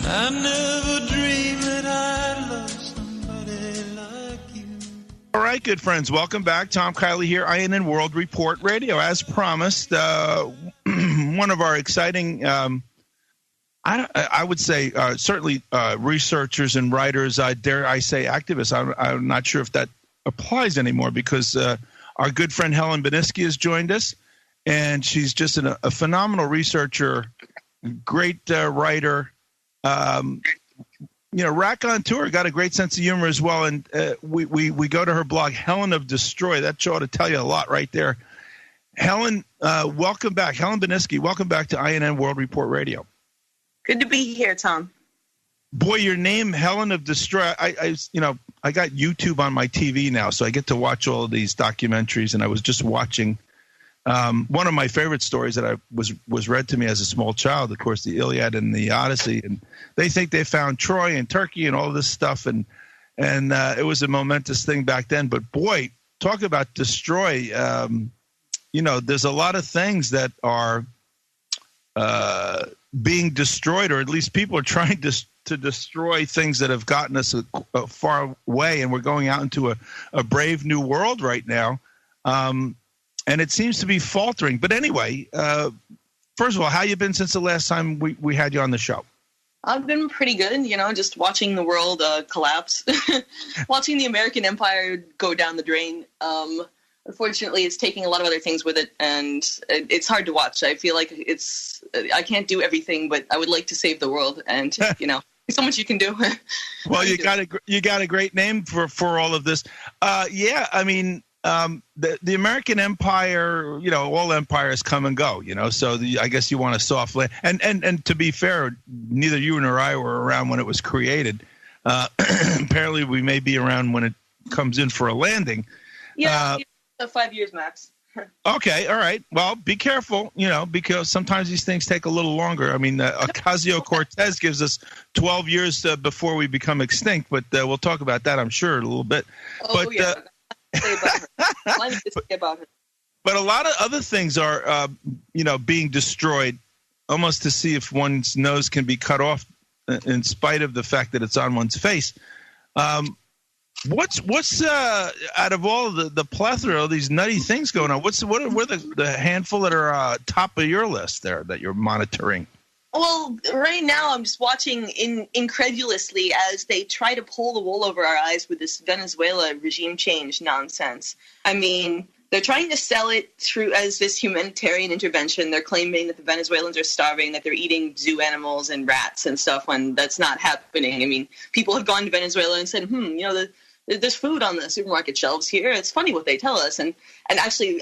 I never dreamed that I'd love somebody like you. All right, good friends. Welcome back. Tom Kiely here, INN World Report Radio. As promised, one of our exciting, I would say, certainly researchers and writers, dare I say activists. I'm not sure if that applies anymore because our good friend Helen Beniski has joined us, and she's just a phenomenal researcher, great writer. Raconteur, got a great sense of humor as well. And we go to her blog, Helen of desTroy. That ought to tell you a lot right there. Helen, welcome back. Helen Beniski, welcome back to INN World Report Radio. Good to be here, Tom. Boy, your name, Helen of desTroy. I got YouTube on my TV now, so I get to watch all of these documentaries. And I was just watching one of my favorite stories that was read to me as a small child, of course, the Iliad and the Odyssey, and they think they found Troy and Turkey and all this stuff, and it was a momentous thing back then. But boy, talk about desTroy. There's a lot of things that are being destroyed, or at least people are trying to destroy things that have gotten us a far way, and we're going out into a brave new world right now. And it seems to be faltering. But anyway, first of all, how you been since the last time we had you on the show? I've been pretty good, just watching the world collapse, watching the American empire go down the drain. Unfortunately, it's taking a lot of other things with it, and it's hard to watch. I feel like I can't do everything, but I would like to save the world, and, there's so much you can do. Well, you got a great name for all of this. The American empire, all empires come and go, so I guess you want a soft land. And to be fair, neither you nor I were around when it was created. Apparently we may be around when it comes in for a landing. Yeah, 5 years max. Okay, all right. Well, be careful, because sometimes these things take a little longer. I mean, ocasio-cortez gives us 12 years before we become extinct, but we'll talk about that, I'm sure, a little bit. Oh, yeah. But a lot of other things are, being destroyed, almost to see if one's nose can be cut off, in spite of the fact that it's on one's face. What's out of all the plethora of these nutty things going on? What are the handful that are top of your list there that you're monitoring? Well, right now I'm just watching incredulously as they try to pull the wool over our eyes with this Venezuela regime change nonsense. I mean, they're trying to sell it through as this humanitarian intervention. They're claiming that the Venezuelans are starving, that they're eating zoo animals and rats and stuff, when that's not happening. I mean, people have gone to Venezuela and said, there's food on the supermarket shelves here. It's funny what they tell us. And actually,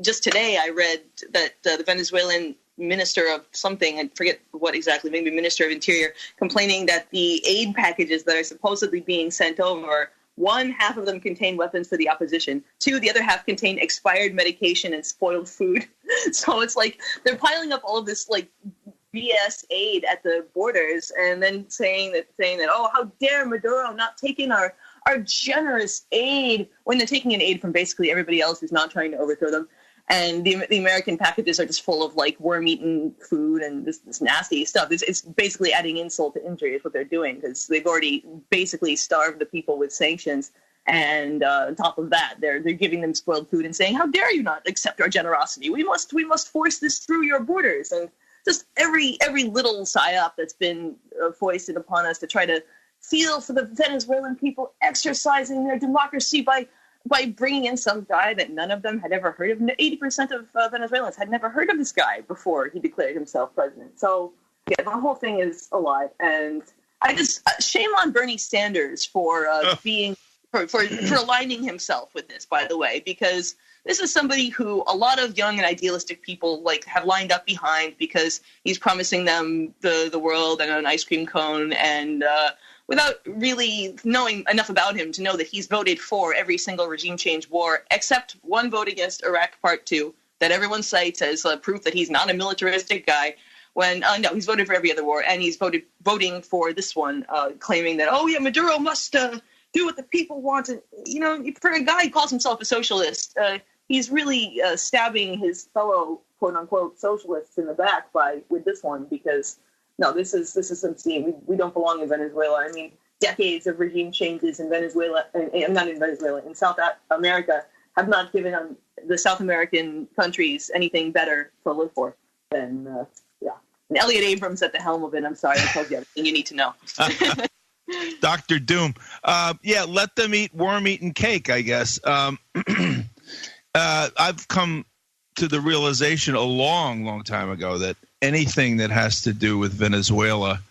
just today I read that the Venezuelan minister of something, I forget what exactly, maybe Minister of Interior, complaining that the aid packages that are supposedly being sent over, one, half of them contain weapons for the opposition. Two, the other half contain expired medication and spoiled food. So it's like they're piling up all of this like BS aid at the borders, and then saying that, oh, how dare Maduro not take in our generous aid, when they're taking in aid from basically everybody else who's not trying to overthrow them. And the American packages are just full of like worm-eaten food and this nasty stuff. It's basically adding insult to injury is what they're doing, because they've already basically starved the people with sanctions. And on top of that, they're giving them spoiled food and saying, "How dare you not accept our generosity? We must force this through your borders." And just every little psyop that's been foisted upon us to try to feel for the Venezuelan people exercising their democracy by bringing in some guy that none of them had ever heard of. 80% of Venezuelans had never heard of this guy before he declared himself president. So, yeah, the whole thing is a lie. And I just shame on Bernie Sanders for for aligning himself with this, by the way, because this is somebody who a lot of young and idealistic people like have lined up behind, because he's promising them the world and an ice cream cone, and without really knowing enough about him to know that he's voted for every single regime change war, except one vote against Iraq Part 2, that everyone cites as proof that he's not a militaristic guy. When no, he's voted for every other war, and he's voting for this one, claiming that, oh yeah, Maduro must do what the people want. And, for a guy who calls himself a socialist, he's really stabbing his fellow quote unquote socialists in the back with this one, because no, this is obscene. We don't belong in Venezuela. I mean, decades of regime changes in Venezuela, and not in Venezuela, in South America, have not given the South American countries anything better to live for than, And Elliott Abrams at the helm of it. I'm sorry, I told you everything you need to know. Dr. Doom. Let them eat worm-eaten cake, I guess. I've come to the realization a long, long time ago that anything that has to do with Venezuela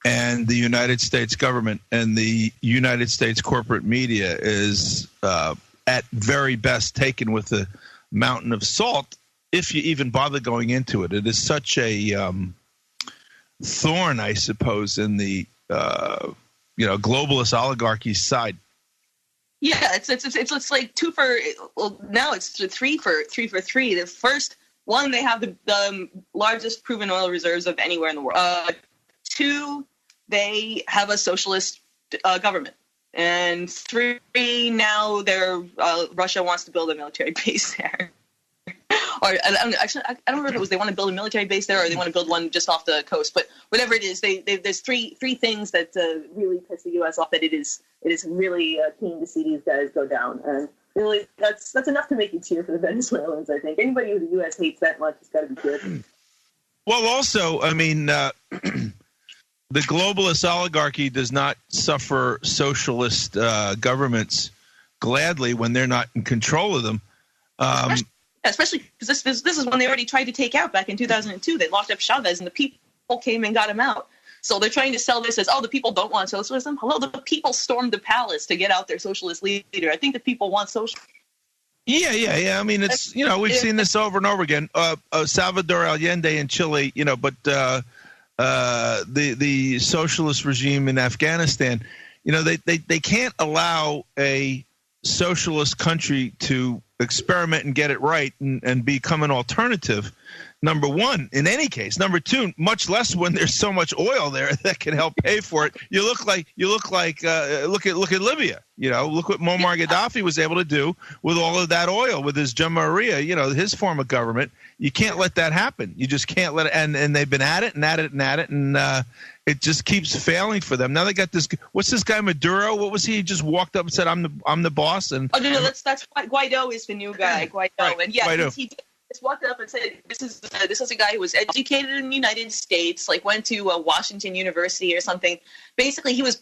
and the United States government and the United States corporate media is at very best taken with a mountain of salt, if you even bother going into it. It is such a thorn, I suppose, in the globalist oligarchy side. Yeah, it's like now it's three for three. The first one, they have the largest proven oil reserves of anywhere in the world. Two, they have a socialist government. And three, now Russia wants to build a military base there. Or I don't remember if it was they want to build a military base there or they want to build one just off the coast. But whatever it is, there's three things that really piss the U.S. off. That it is really keen to see these guys go down, and really that's enough to make you cheer for the Venezuelans. I think anybody who the U.S. hates that much has got to be good. Well, also, I mean, the globalist oligarchy does not suffer socialist governments gladly when they're not in control of them. Especially because this is when they already tried to take out back in 2002. They locked up Chavez, and the people came and got him out. So they're trying to sell this as, the people don't want socialism. Hello, the people stormed the palace to get out their socialist leader. I think the people want socialism. Yeah. I mean, it's, we've seen this over and over again. Salvador Allende in Chile, but the socialist regime in Afghanistan, they can't allow a socialist country to experiment and get it right and become an alternative. Number one, in any case. Number two, much less when there's so much oil there that can help pay for it. Look at Libya. Look what Muammar Gaddafi was able to do with all of that oil, with his Jamahiriya, his form of government. You can't let that happen. You just can't let it. And they've been at it, and it just keeps failing for them. Now they got this. What's this guy Maduro? What was he? He just walked up and said, "I'm the boss." And no, that's Guaido is the new guy. Guaido, right, and Guaido. He just walked up and said, "This is a guy who was educated in the United States, like went to Washington University or something. Basically, he was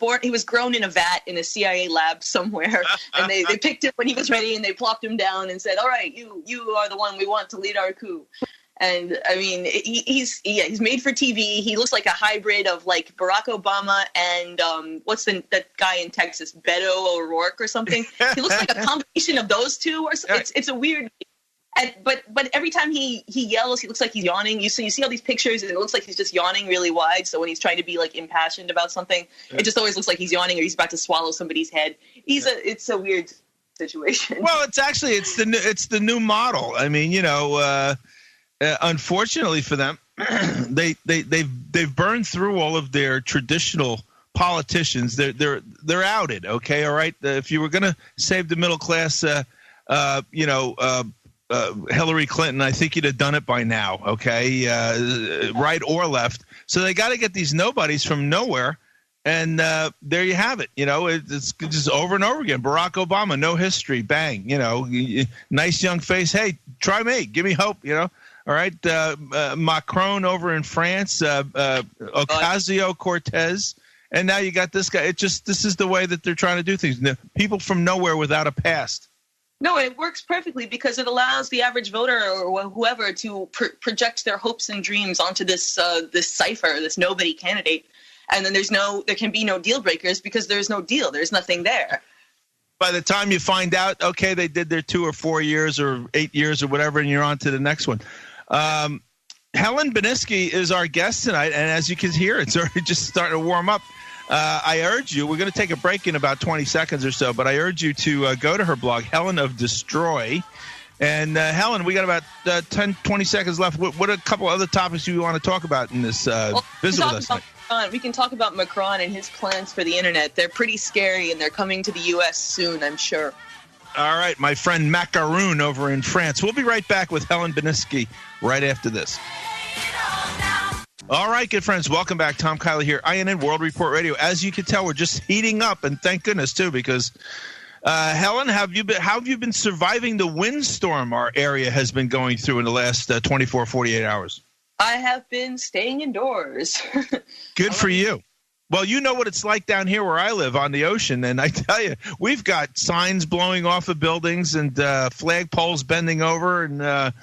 grown in a vat in a CIA lab somewhere, and they picked him when he was ready, and they plopped him down and said, "All right, you are the one we want to lead our coup." And I mean, he's made for TV. He looks like a hybrid of like Barack Obama and what's that guy in Texas, Beto O'Rourke or something. He looks like a combination of those two. Or it's a weird. But every time he yells, he looks like he's yawning. You see all these pictures, and it looks like he's just yawning really wide. So when he's trying to be like impassioned about something, it just always looks like he's yawning or he's about to swallow somebody's head. It's a weird situation. Well, it's the new model. I mean, unfortunately for them, they've burned through all of their traditional politicians. They're outed. Okay, all right. If you were going to save the middle class, Hillary Clinton, I think you'd have done it by now. Okay, right or left. So they got to get these nobodies from nowhere. And there you have it. It's just over and over again. Barack Obama, no history, bang. Nice young face. Hey, try me. Give me hope. All right, Macron over in France, ocasio-cortez, and now you got this guy. This is the way that they're trying to do things. People from nowhere without a past. No, it works perfectly because it allows the average voter or whoever to project their hopes and dreams onto this cipher, this nobody candidate, and then there can be no deal breakers because there's no deal. There's nothing there. By the time you find out, okay, they did their 2 or 4 years or 8 years or whatever, and you're on to the next one. Helen Beniski is our guest tonight, and as you can hear, it's already just starting to warm up. I urge you, we're going to take a break in about 20 seconds or so, but I urge you to go to her blog, Helen of desTroy. And Helen, we got about 10, 20 seconds left. What are a couple other topics you want to talk about in this visit with us tonight? We can talk about Macron and his plans for the internet. They're pretty scary, and they're coming to the U.S. soon, I'm sure. All right, my friend Macron over in France. We'll be right back with Helen Beniski right after this. All right, good friends. Welcome back. Tom Kiely here, INN World Report Radio. As you can tell, we're just heating up, and thank goodness, too, because, Helen, how have you been surviving the windstorm our area has been going through in the last 24, 48 hours? I have been staying indoors. Good for you. Well, you know what it's like down here where I live on the ocean, and I tell you, we've got signs blowing off of buildings and flag poles bending over, and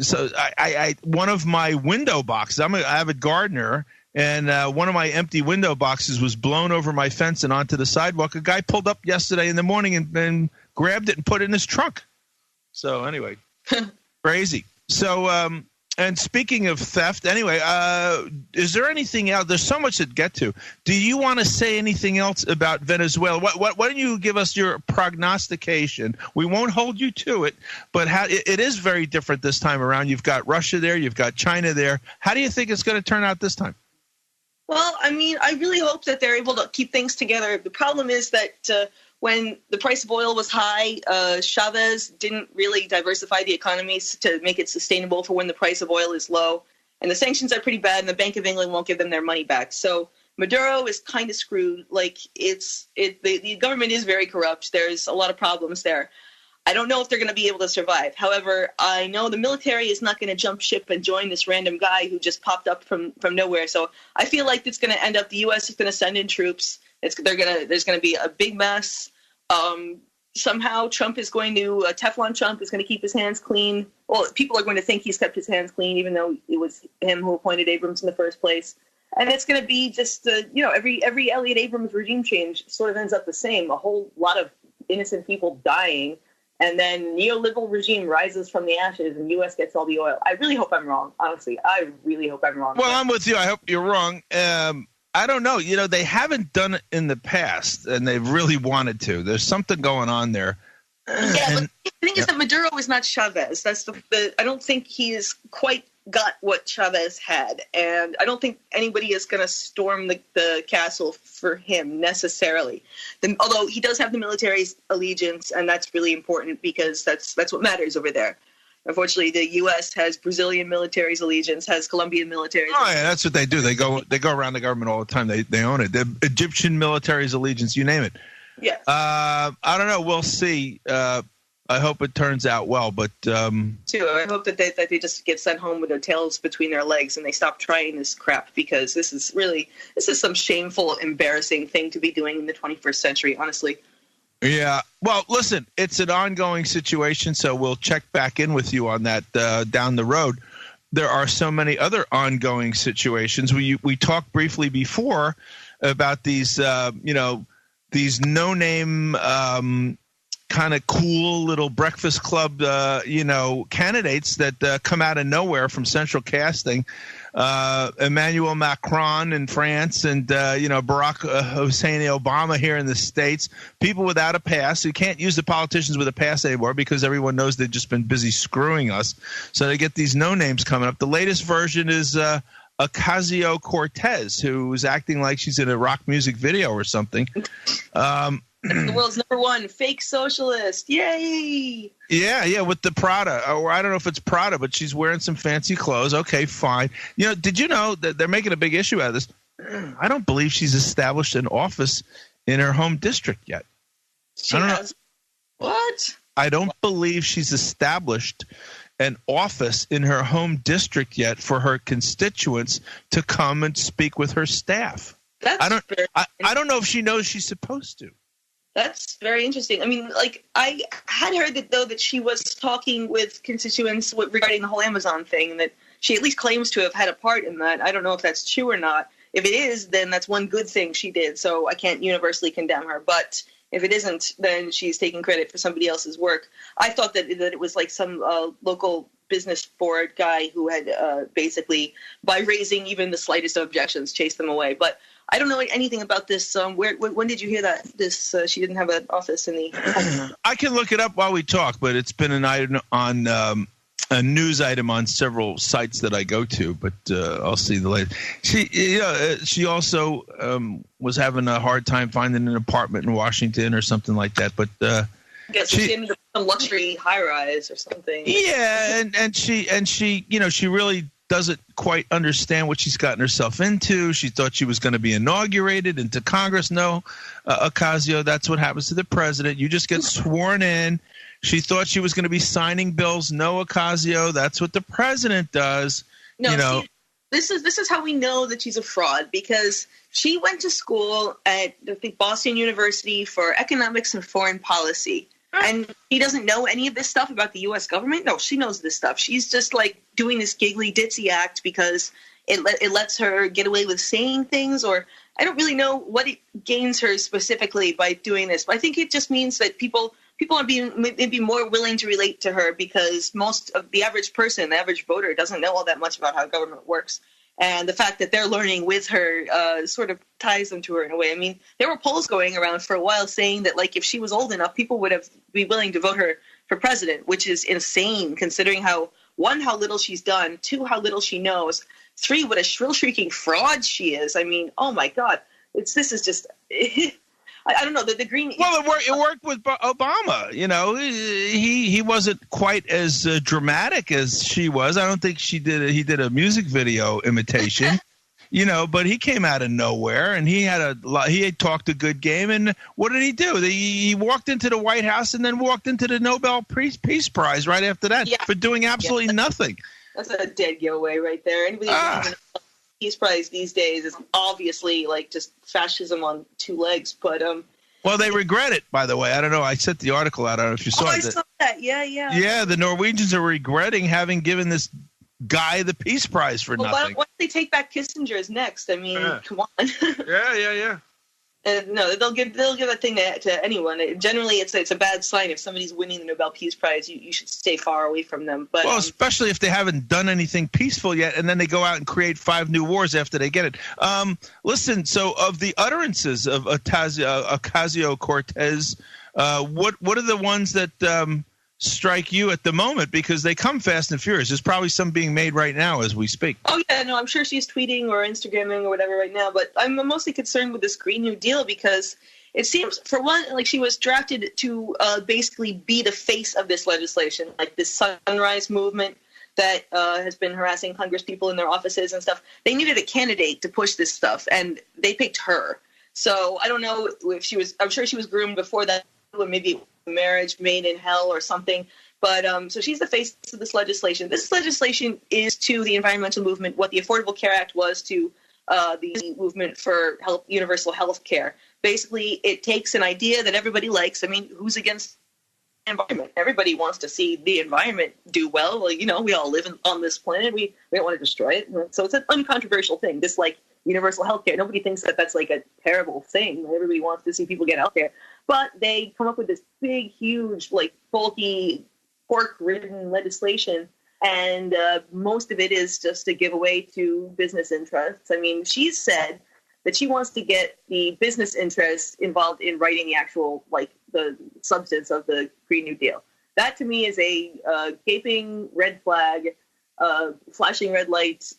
so I one of my window boxes, I'm an avid gardener, and one of my empty window boxes was blown over my fence and onto the sidewalk. A guy pulled up yesterday in the morning and grabbed it and put it in his trunk. So anyway, crazy. So and speaking of theft, anyway, is there anything else? There's so much to get to. Do you want to say anything else about Venezuela? Why don't you give us your prognostication? We won't hold you to it, but it is very different this time around. You've got Russia there. You've got China there. How do you think it's going to turn out this time? Well, I mean, I really hope that they're able to keep things together. The problem is that when the price of oil was high, Chavez didn't really diversify the economy to make it sustainable for when the price of oil is low. And the sanctions are pretty bad, and the Bank of England won't give them their money back. So Maduro is kind of screwed. Like, the government is very corrupt. There's a lot of problems there. I don't know if they're going to be able to survive. However, I know the military is not going to jump ship and join this random guy who just popped up from nowhere. So I feel like it's going to end up the U.S. is going to send in troops. There's going to be a big mess. Somehow Trump is going to Teflon Trump is going to keep his hands clean. Well, people are going to think he's kept his hands clean, even though it was him who appointed Abrams in the first place. And it's going to be just every Elliott Abrams regime change sort of ends up the same. A whole lot of innocent people dying, and then neoliberal regime rises from the ashes, and U.S. gets all the oil. I really hope I'm wrong. Honestly, I really hope I'm wrong. Well, I'm with you. I hope you're wrong. I don't know. They haven't done it in the past, and they've really wanted to. There's something going on there. Yeah, but the thing is that Maduro is not Chavez. That's I don't think he's quite got what Chavez had, and I don't think anybody is going to storm the castle for him necessarily. Although he does have the military's allegiance, and that's really important because that's what matters over there. Unfortunately, the U.S. has Brazilian military's allegiance, has Colombian military's allegiance. Oh, yeah, that's what they do. They go around the government all the time. They own it. The Egyptian military's allegiance, you name it. Yes. I don't know. We'll see. I hope it turns out well, but too. I hope that they just get sent home with their tails between their legs and they stop trying this crap, because this is some shameful, embarrassing thing to be doing in the 21st century, honestly. Yeah. Well, listen, it's an ongoing situation, so we'll check back in with you on that down the road. There are so many other ongoing situations. We talked briefly before about these, these no-name kind of cool little breakfast club, candidates that come out of nowhere from central casting. Emmanuel Macron in France and, Barack Hussein Obama here in the States. People without a pass. You can't use the politicians with a pass anymore because everyone knows they've just been busy screwing us. So they get these no-names coming up. The latest version is Ocasio-Cortez, who's acting like she's in a rock music video or something. The world's #1 fake socialist. Yay! Yeah, with the Prada. Or I don't know if it's Prada, but she's wearing some fancy clothes. Okay, fine. Did you know that they're making a big issue out of this? I don't believe she's established an office in her home district yet. She has. What? I don't believe she's established an office in her home district yet for her constituents to come and speak with her staff. I don't know if she knows she's supposed to. That's very interesting. I mean, I had heard that she was talking with constituents regarding the whole Amazon thing, and that she at least claims to have had a part in that. I don't know if that's true or not. If it is, then that's one good thing she did, so I can't universally condemn her. But if it isn't, then she's taking credit for somebody else's work. I thought that it was like some local business board guy who had basically, by raising even the slightest objections, chased them away. But I don't know anything about this. When did you hear that she didn't have an office in the? I can look it up while we talk, but it's been an item on a news item on several sites that I go to. But I'll see the latest. She also was having a hard time finding an apartment in Washington or something like that. But I guess she ended up in a luxury high rise or something. Yeah, and she really doesn't quite understand what she's gotten herself into. She thought she was going to be inaugurated into Congress. No, Ocasio, that's what happens to the president. You just get sworn in. She thought she was going to be signing bills. No, Ocasio, that's what the president does. No, you know, this is how we know that she's a fraud, because she went to school at, I think, Boston University for economics and foreign policy. And she doesn't know any of this stuff about the U.S. government? No, she knows this stuff. She's just like doing this giggly ditzy act because it lets her get away with saying things, or I don't really know what it gains her specifically by doing this. But I think it just means that people are being maybe more willing to relate to her, because most of the average person, the average voter, doesn't know all that much about how government works. And the fact that they're learning with her sort of ties them to her in a way. I mean, there were polls going around for a while saying that, like, if she was old enough, people would be willing to vote her for president, which is insane considering how little she's done, 2, how little she knows, 3, what a shrill shrieking fraud she is. I mean, oh my God, this is just. I don't know, the green. Well, it worked with Obama. You know, he wasn't quite as dramatic as she was. I don't think he did a music video imitation. You know, but he came out of nowhere, and he had talked a good game. And what did he do? He walked into the White House and then walked into the Nobel Peace Prize right after that for doing absolutely nothing. That's a dead giveaway right there. Anybody Peace Prize these days is obviously like just fascism on 2 legs. But well, they regret it, by the way. I don't know. I sent the article out. I don't know if you saw it. I saw that. Yeah. Yeah, the Norwegians are regretting having given this guy the Peace Prize for nothing. Why don't they take back Kissinger's next? I mean, come on. Yeah. No, they'll give that thing to anyone. Generally, it's a bad sign if somebody's winning the Nobel Peace Prize. You should stay far away from them. But especially if they haven't done anything peaceful yet, and then they go out and create 5 new wars after they get it. Listen, so of the utterances of ocasio-cortez, what are the ones that strike you at the moment, because they come fast and furious? There's probably some being made right now as we speak. Oh yeah, no, I'm sure she's tweeting or Instagramming or whatever right now, but I'm mostly concerned with this Green New Deal, because it seems, for one, like she was drafted to basically be the face of this legislation, like this Sunrise movement that has been harassing Congress people in their offices and stuff. They needed a candidate to push this stuff, and they picked her. So I don't know if I'm sure she was groomed before that, or maybe marriage made in hell or something. But so she's the face of this legislation. This legislation is to the environmental movement what the Affordable Care Act was to the movement for universal health care. Basically, it takes an idea that everybody likes. I mean, who's against the environment? Everybody wants to see the environment do well. Well, you know, we all live on this planet. We don't want to destroy it. So it's an uncontroversial thing, just like universal health care. Nobody thinks that that's like a terrible thing. Everybody wants to see people get health care. But they come up with this big, huge, like bulky, pork-ridden legislation, and most of it is just a giveaway to business interests. I mean, she's said that she wants to get the business interests involved in writing the actual, like, the substance of the Green New Deal. That, to me, is a gaping red flag, flashing red lights,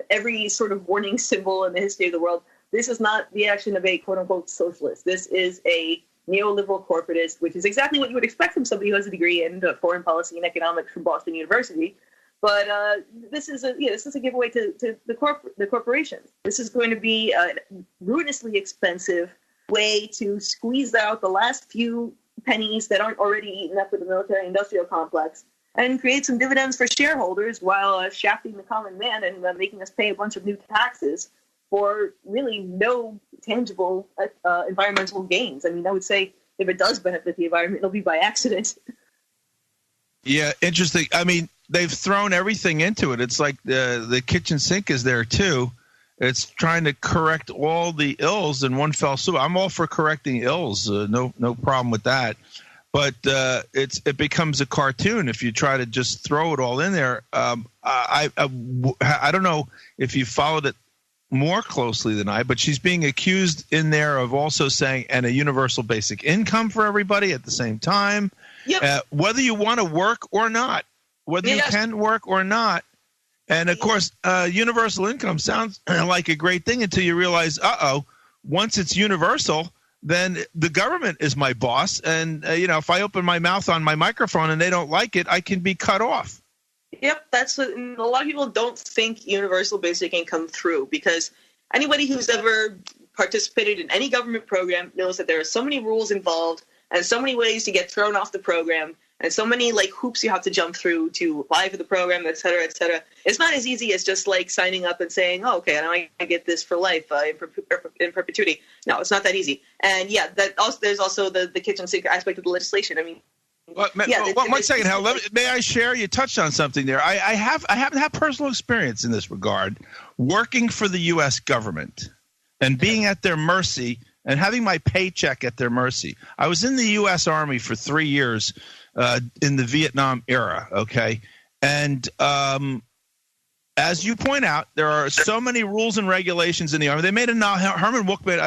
every sort of warning symbol in the history of the world. This is not the action of a quote-unquote socialist. This is a neoliberal corporatist, which is exactly what you would expect from somebody who has a degree in foreign policy and economics from Boston University. But this is a giveaway to the corporations. This is going to be a ruinously expensive way to squeeze out the last few pennies that aren't already eaten up with the military-industrial complex, and create some dividends for shareholders while shafting the common man and making us pay a bunch of new taxes for really no tangible environmental gains. I mean, I would say if it does benefit the environment, it'll be by accident. Yeah, interesting. I mean, they've thrown everything into it. It's like the kitchen sink is there too. It's trying to correct all the ills in one fell swoop. I'm all for correcting ills. No problem with that. But it becomes a cartoon if you try to just throw it all in there. I don't know if you followed it more closely than I, but she's being accused in there of also saying, and a universal basic income for everybody at the same time. Yep. Whether you want to work or not, whether you can work or not. And of course, universal income sounds like a great thing until you realize, once it's universal, then the government is my boss. And, if I open my mouth on my microphone and they don't like it, I can be cut off. Yep, that's what a lot of people don't think universal basic income through, because anybody who's ever participated in any government program knows that there are so many rules involved and so many ways to get thrown off the program and so many like hoops you have to jump through to apply for the program, et cetera, et cetera. It's not as easy as just like signing up and saying, oh, okay, now I get this for life in perpetuity. No, it's not that easy. And yeah, that also, there's also the kitchen sink aspect of the legislation. I mean, one second, Hal. May I share? You touched on something there. I happen to have personal experience in this regard, working for the U.S. government and being at their mercy and having my paycheck at their mercy. I was in the U.S. Army for 3 years in the Vietnam era. Okay, and as you point out, there are so many rules and regulations in the Army. They made a novel. Herman Wouk made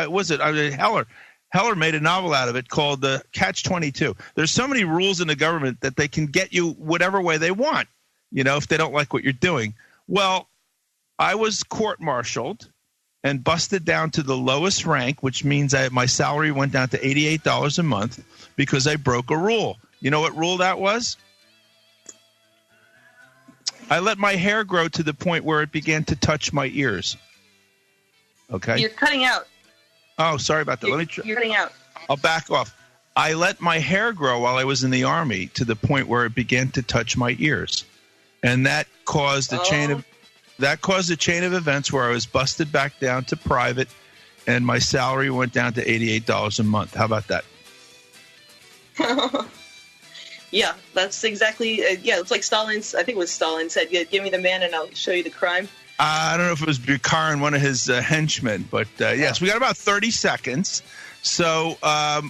Heller made a novel out of it called the Catch-22. There's so many rules in the government that they can get you whatever way they want, if they don't like what you're doing. Well, I was court-martialed and busted down to the lowest rank, which means my salary went down to $88 a month because I broke a rule. You know what rule that was? I let my hair grow to the point where it began to touch my ears. Okay? You're cutting out. Oh, sorry about that. You're cutting out. I'll back off. I let my hair grow while I was in the Army to the point where it began to touch my ears, and that caused a chain of events where I was busted back down to private, and my salary went down to $88 a month. How about that? Yeah, that's exactly. It's like Stalin's. I think it was Stalin said, "Give me the man, and I'll show you the crime." I don't know if it was Bukharin, one of his henchmen, but yes, we got about 30 seconds. So I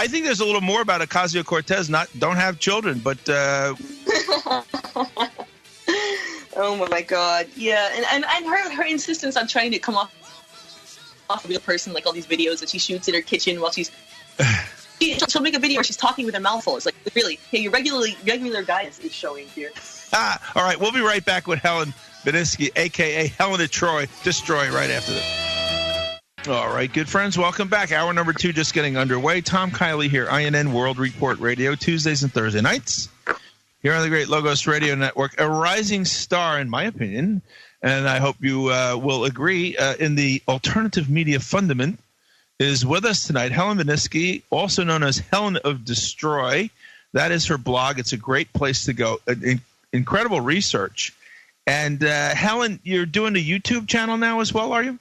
think there's a little more about Ocasio-Cortez. Don't have children, but. Oh my God! Yeah, and her insistence on trying to come off a real person, like all these videos that she shoots in her kitchen while she'll make a video where she's talking with her mouth full. It's like, really, hey, your regular guy is showing here. All right, we'll be right back with Helen Beniski, a.k.a. Helen of Troy, desTroy, right after this. All right, good friends, welcome back. Hour number 2 just getting underway. Tom Kiely here, INN World Report Radio, Tuesdays and Thursday nights. Here on the Great Logos Radio Network, a rising star, in my opinion, and I hope you will agree, in the alternative media fundament, is with us tonight. Helen Beniski, also known as Helen of desTroy. That is her blog. It's a great place to go. Incredible research. And Helen, you're doing a YouTube channel now as well, are you?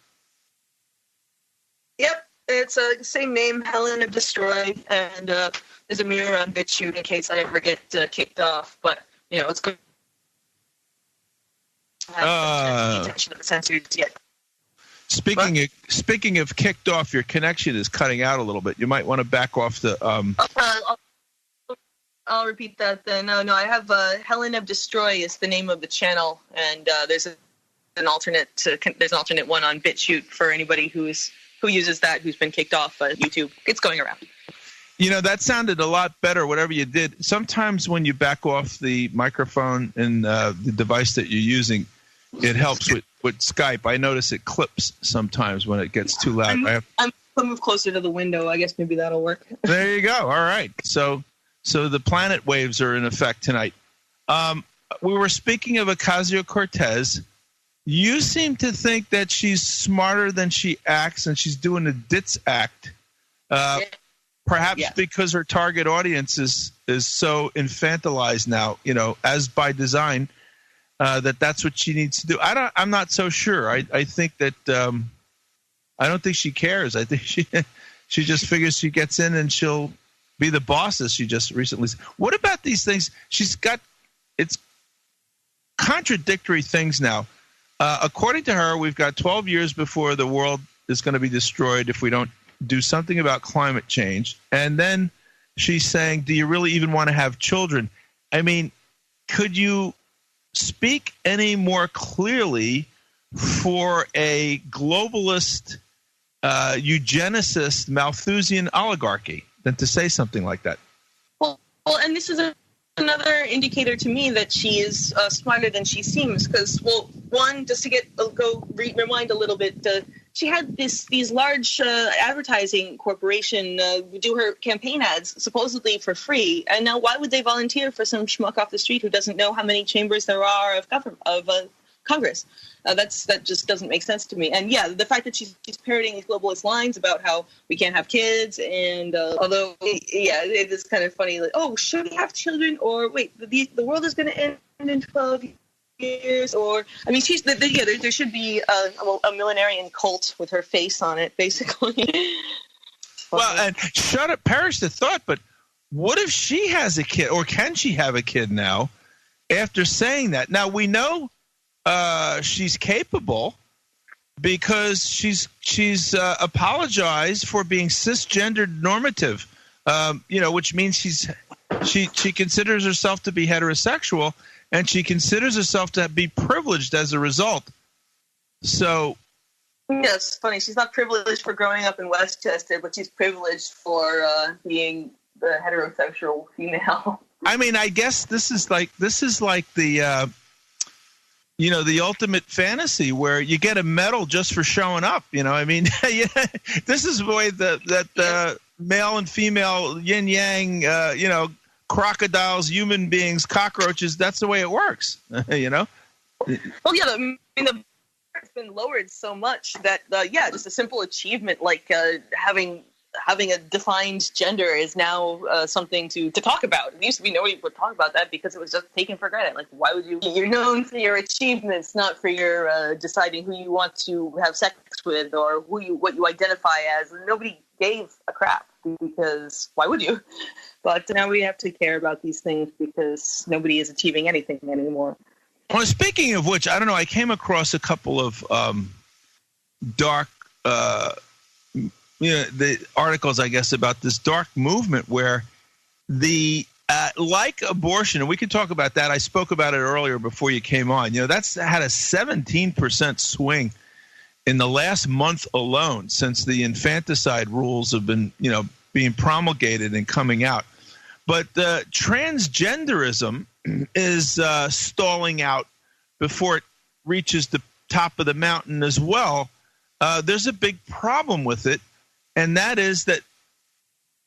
Yep, it's the same name, Helen of desTroy, and there's a mirror on BitChute in case I ever get kicked off. But it's good. I haven't the attention of the censors yet. Speaking of kicked off, your connection is cutting out a little bit. You might want to back off the. I'll repeat that then. No, I have Helen of desTroy is the name of the channel, and there's an alternate one on BitChute for anybody who uses that, who's been kicked off YouTube. It's going around. That sounded a lot better, whatever you did. Sometimes when you back off the microphone and the device that you're using, it helps with Skype. I notice it clips sometimes when it gets too loud. I'm going to move closer to the window. I guess maybe that'll work. There you go. All right. So the planet waves are in effect tonight. We were speaking of Ocasio-Cortez. You seem to think that she's smarter than she acts, and she's doing a ditz act. Perhaps because her target audience is so infantilized now, as by design, that's what she needs to do. I'm not so sure. I think that I don't think she cares. I think she just figures she gets in and she'll be the boss, as she just recently said. What about these things? It's contradictory things now. According to her, we've got 12 years before the world is going to be destroyed if we don't do something about climate change. And then she's saying, do you really even want to have children? I mean, could you speak any more clearly for a globalist, eugenicist, Malthusian oligarchy than to say something like that? Well, and this is another indicator to me that she is smarter than she seems. Because, one, just to rewind a little bit, she had these large advertising corporation do her campaign ads supposedly for free, and now why would they volunteer for some schmuck off the street who doesn't know how many chambers there are of Congress? That just doesn't make sense to me. And yeah, the fact that she's parroting these globalist lines about how we can't have kids, and although it is kind of funny, like, oh, should we have children, or wait, the world is going to end in 12 years, or I mean, there should be a millenarian cult with her face on it, basically. Well, and shut up, perish the thought. But what if she has a kid, or can she have a kid now? After saying that, now we know she's capable because she's apologized for being cisgendered normative, which means she considers herself to be heterosexual. And she considers herself to be privileged as a result. So, yeah, it's funny. She's not privileged for growing up in Westchester, but she's privileged for being the heterosexual female. I mean, I guess this is like the the ultimate fantasy where you get a medal just for showing up. I mean, this is the way that male and female yin yang, crocodiles, human beings, cockroaches, that's the way it works, Well, yeah, I mean, the bar has been lowered so much that, just a simple achievement like having a defined gender is now something to talk about. It used to be nobody would talk about that because it was just taken for granted. Like, why would you? You're known for your achievements, not for your deciding who you want to have sex with or what you identify as. Nobody gave a crap because why would you? But now we have to care about these things because nobody is achieving anything anymore. Well, speaking of which, I don't know, I came across a couple of dark, the articles, I guess, about this dark movement where like abortion, and we could talk about that. I spoke about it earlier before you came on. That's had a 17% swing in the last month alone since the infanticide rules have been, being promulgated and coming out. But transgenderism is stalling out before it reaches the top of the mountain as well. There's a big problem with it, and that is that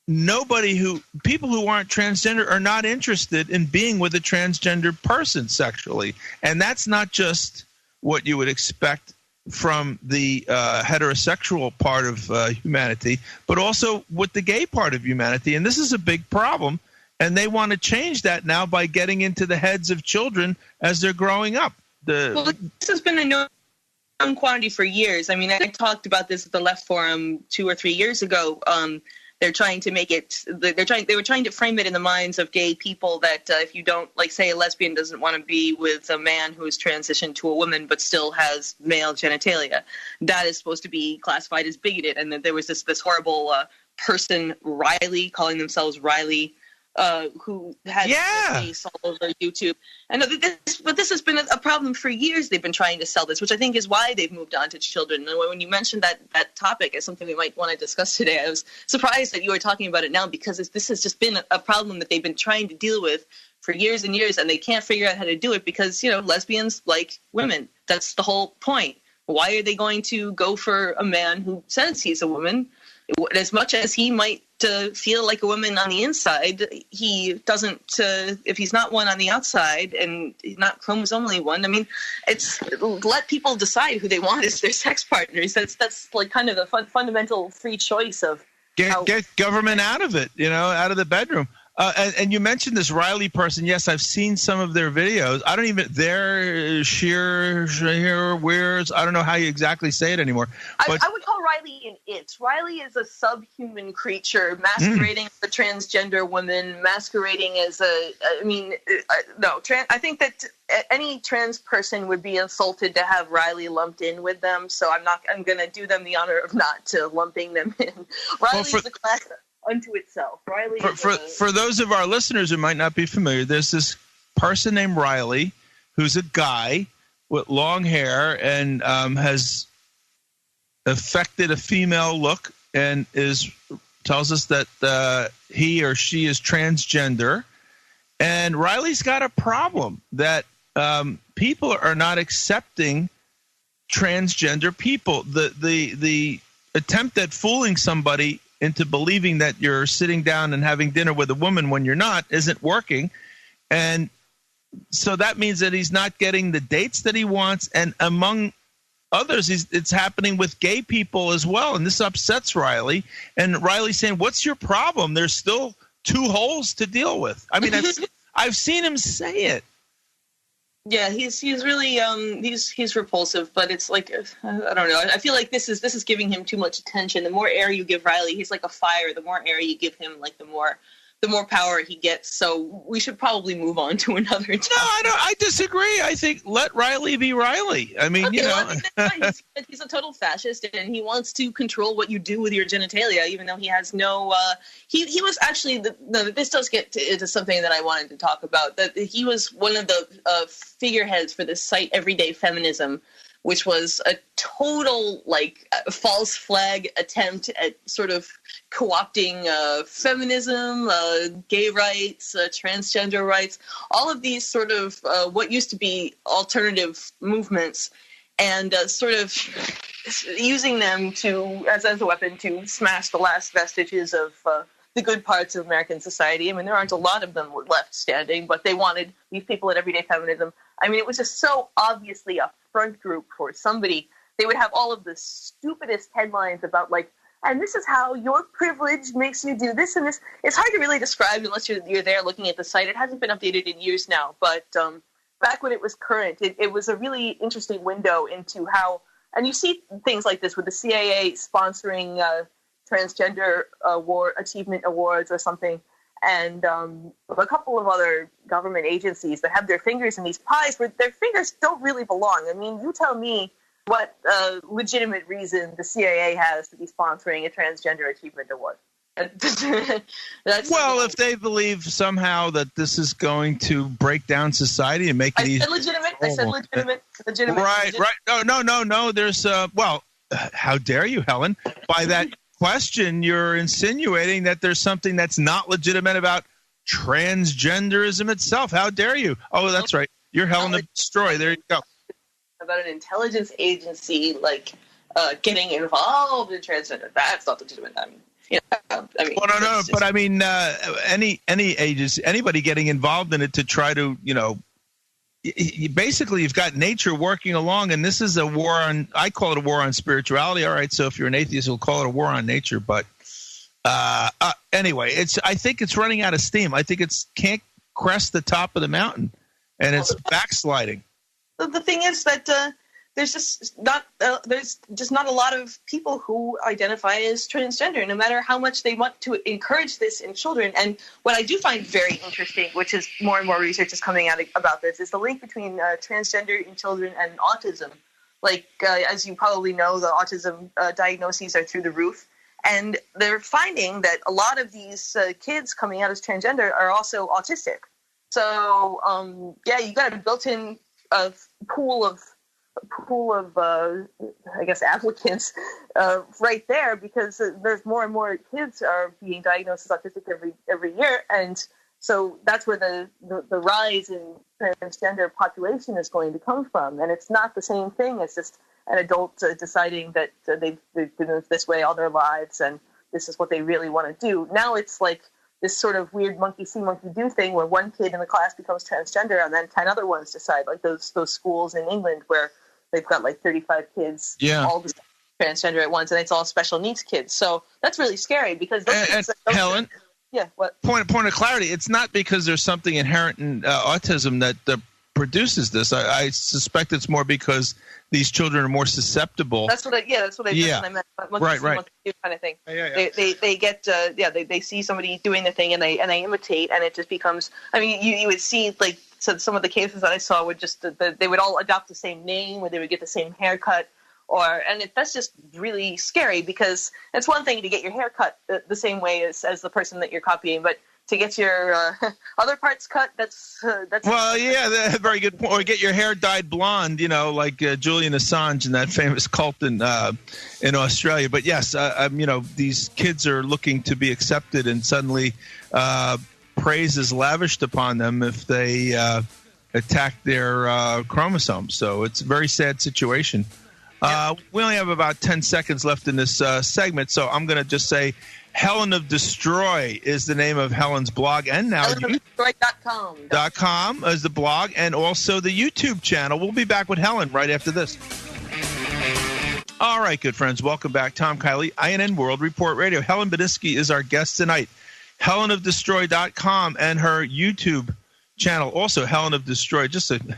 people who aren't transgender are not interested in being with a transgender person sexually. And that's not just what you would expect from the heterosexual part of humanity, but also with the gay part of humanity. And this is a big problem, and they want to change that now by getting into the heads of children as they're growing up. Well, this has been a known quantity for years. I mean, I talked about this at the Left Forum 2 or 3 years ago. They're trying to make it. They were trying to frame it in the minds of gay people that if you don't, like, say, a lesbian doesn't want to be with a man who is transitioned to a woman but still has male genitalia, that is supposed to be classified as bigoted. And then there was this horrible person, Riley, calling themselves Riley, who had face all over YouTube. And this has been a problem for years. They've been trying to sell this, which I think is why they've moved on to children. And when you mentioned that topic as something we might want to discuss today, I was surprised that you were talking about it now because this has just been a problem that they've been trying to deal with for years and years, and they can't figure out how to do it because, lesbians like women. That's the whole point. Why are they going to go for a man who says he's a woman? As much as he might feel like a woman on the inside, he doesn't, if he's not one on the outside and not chromosomally one. I mean, let people decide who they want as their sex partners. That's like kind of the fundamental free choice of get government out of it, out of the bedroom. And you mentioned this Riley person. Yes, I've seen some of their videos. I don't even, weirds. I don't know how you exactly say it anymore. But I would call Riley an it. Riley is a subhuman creature masquerading as a transgender woman, masquerading as I think that any trans person would be insulted to have Riley lumped in with them. So I'm going to do them the honor of not lumping them in. Riley is a class unto itself. Riley. For those of our listeners who might not be familiar, there's this person named Riley who's a guy with long hair and has affected a female look and tells us that he or she is transgender. And Riley's got a problem that people are not accepting transgender people. The attempt at fooling somebody into believing that you're sitting down and having dinner with a woman when you're not isn't working. And so that means that he's not getting the dates that he wants. And among others, it's happening with gay people as well. And this upsets Riley. And Riley's saying, what's your problem? There's still 2 holes to deal with. I mean, I've seen him say it. Yeah, he's really he's repulsive, but it's like I don't know. I feel like this is giving him too much attention. The more air you give Riley, he's like a fire. The more air you give him, like the more power he gets. So we should probably move on to another topic. No, I disagree. I think let Riley be Riley. I mean, okay, well, I mean, he's a total fascist, and he wants to control what you do with your genitalia, even though he has no. He was actually this does get into something that I wanted to talk about. That he was one of the figureheads for this site, Everyday Feminism, which was a total false flag attempt at sort of co-opting feminism, gay rights, transgender rights, all of these sort of what used to be alternative movements, and sort of using them as a weapon to smash the last vestiges of the good parts of American society. I mean, there aren't a lot of them left standing, but they wanted these people at Everyday Feminism. I mean, it was just so obviously a front group for somebody. They would have all of the stupidest headlines about and this is how your privilege makes you do this and this. It's hard to really describe unless you're there looking at the site. It hasn't been updated in years now, but back when it was current, it was a really interesting window into how, and you see things like this with the CIA sponsoring transgender achievement awards or something, and a couple of other government agencies that have their fingers in these pies where their fingers don't really belong. I mean, you tell me what legitimate reason the CIA has to be sponsoring a transgender achievement award. If they believe somehow that this is going to break down society and make it easy. I said legitimate. Right. No. There's how dare you, Helen? By that question, you're insinuating that there's something that's not legitimate about transgenderism itself. How dare you? Oh, that's right. You're Helen of desTroy. There you go. About an intelligence agency getting involved in transgender. That's not legitimate. No. But I mean, any agency, anybody getting involved in it to try to, basically you've got nature working along, and this is a war on. I call it a war on spirituality. All right, so if you're an atheist, we'll call it a war on nature. But anyway, I think it's running out of steam. I think it's can't crest the top of the mountain, and it's backsliding. The thing is that there's just not a lot of people who identify as transgender, no matter how much they want to encourage this in children. And what I do find very interesting, which is more and more research is coming out about this, is the link between transgender in children and autism. As you probably know, the autism diagnoses are through the roof. And they're finding that a lot of these kids coming out as transgender are also autistic. So, you got a built-in pool of I guess applicants right there, because there's more and more kids are being diagnosed as autistic every year, and so that's where the rise in transgender population is going to come from. And it's not the same thing as just an adult deciding that they've been this way all their lives and this is what they really want to do. Now it's like this sort of weird monkey see, monkey do thing where one kid in the class becomes transgender and then 10 other ones decide, like those schools in England where they've got 35 kids all transgender at once, and it's all special needs kids. So that's really scary because Helen, what? Point of clarity, it's not because there's something inherent in autism that produces this. I suspect it's more because these children are more susceptible. That's what I meant. Right. Kind of thing. Yeah. They get they see somebody doing the thing and they imitate, and it just becomes. I mean, you would see so some of the cases that I saw would just they would all adopt the same name, or they would get the same haircut, that's just really scary, because it's one thing to get your hair cut the same way as the person that you're copying, but to get your other parts cut, that's very good point. Or get your hair dyed blonde, like Julian Assange and that famous cult in Australia. But yes, these kids are looking to be accepted, and suddenly praise is lavished upon them if they attack their chromosomes. So it's a very sad situation. We only have about 10 seconds left in this segment, so I'm going to just say Helen of DesTroy is the name of Helen's blog, and now HelenofDesTroy.com is the blog, and also the YouTube channel. We'll be back with Helen right after this. All right, good friends, welcome back. Tom Kiely, INN World Report Radio. Helen Badisky is our guest tonight. HelenofDesTroy.com and her YouTube channel, also Helen of DesTroy.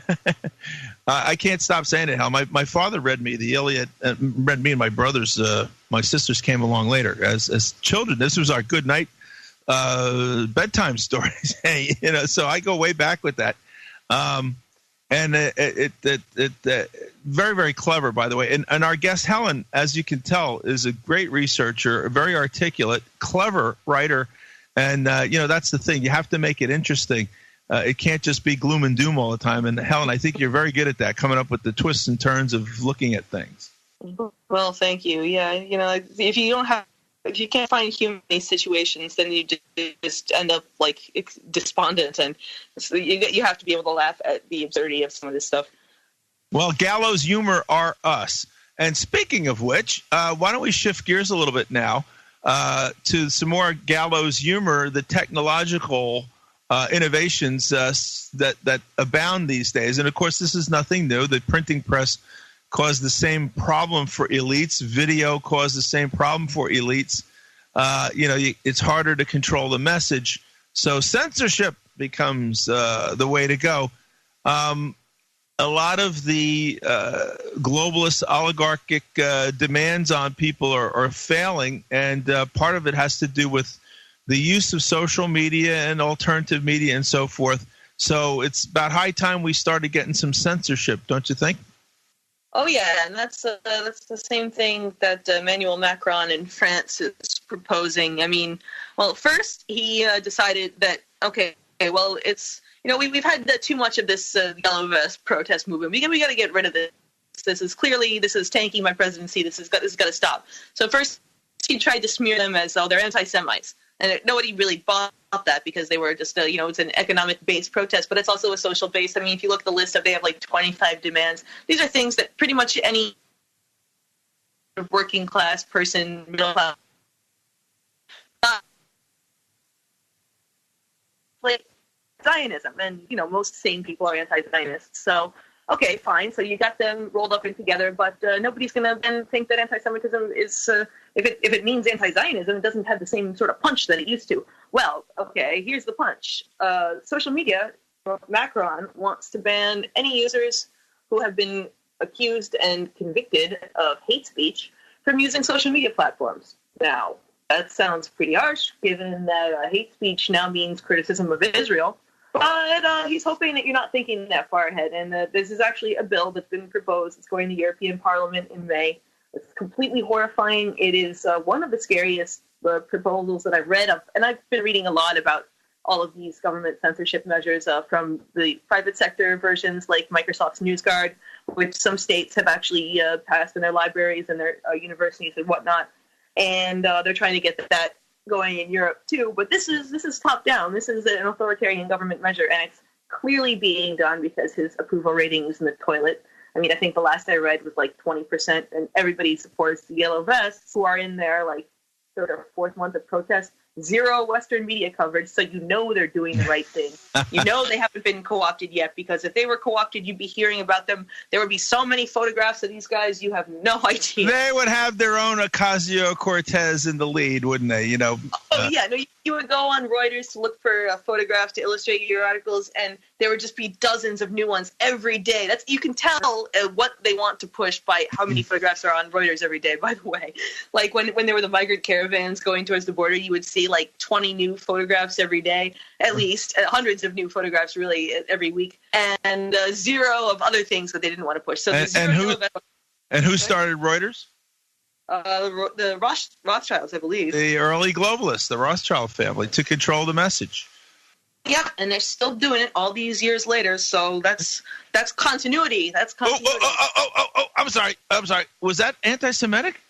I can't stop saying it, Helen. My father read me the Elliott, read me and my brothers. My sisters came along later as children. This was our good night bedtime stories. So I go way back with that. And it very, very clever, by the way. And our guest, Helen, as you can tell, is a great researcher, a very articulate, clever writer. And, that's the thing. You have to make it interesting. It can't just be gloom and doom all the time. And, Helen, I think you're very good at that, coming up with the twists and turns of looking at things. Well, thank you. Yeah, if you can't find humor in these situations, then you just end up despondent, and so you have to be able to laugh at the absurdity of some of this stuff. Well, gallows humor are us. And speaking of which, why don't we shift gears a little bit now to some more gallows humor, the technological innovations that abound these days. And of course, this is nothing new. The printing press caused the same problem for elites. Video caused the same problem for elites. It's harder to control the message. So censorship becomes the way to go. A lot of the globalist oligarchic demands on people are failing, and part of it has to do with the use of social media and alternative media and so forth. So it's about high time we started getting some censorship, don't you think? Oh, yeah, and that's the same thing that Emmanuel Macron in France is proposing. I mean, well, first he decided that, it's, we've had too much of this yellow vest protest movement. We got to get rid of this. This is tanking my presidency. This has got to stop. So first he tried to smear them as though they're anti-Semites. And nobody really bought that because they were just, it's an economic-based protest, but it's also a social-based. I mean, if you look at the list they have 25 demands. These are things that pretty much any working-class person, middle-class, Zionism. And, most sane people are anti-Zionists. So, okay, fine. So you got them rolled up in together, but nobody's going to then think that anti-Semitism is... If it means anti-Zionism, it doesn't have the same sort of punch that it used to. Well, okay, here's the punch. Social media, Macron wants to ban any users who have been accused and convicted of hate speech from using social media platforms. Now, that sounds pretty harsh, given that hate speech now means criticism of Israel. But he's hoping that you're not thinking that far ahead. And this is actually a bill that's been proposed. It's going to European Parliament in May. It's completely horrifying. It is one of the scariest proposals that I've read of. And I've been reading a lot about all of these government censorship measures from the private sector versions like Microsoft's NewsGuard, which some states have actually passed in their libraries and their universities and whatnot. And they're trying to get that going in Europe too. But this is top down. This is an authoritarian government measure, and it's clearly being done because his approval rating is in the toilet. I mean, I think the last I read was 20%, and everybody supports the yellow vests who are in their third or fourth month of protest. Zero Western media coverage, so they're doing the right thing. They haven't been co-opted yet, because if they were co-opted, you'd be hearing about them. There would be so many photographs of these guys, you have no idea. They would have their own Ocasio-Cortez in the lead, wouldn't they? You would go on Reuters to look for photographs to illustrate your articles, and there would just be dozens of new ones every day. You can tell what they want to push by how many photographs are on Reuters every day, by the way. When there were the migrant caravans going towards the border, you would see 20 new photographs every day, at least, hundreds of new photographs really every week, and zero of other things that they didn't want to push. So and who started Reuters? The Rothschilds, I believe. The early globalists, the Rothschild family, to control the message. Yep, and they're still doing it all these years later. So that's continuity. That's continuity. Oh! I'm sorry. Was that anti-Semitic?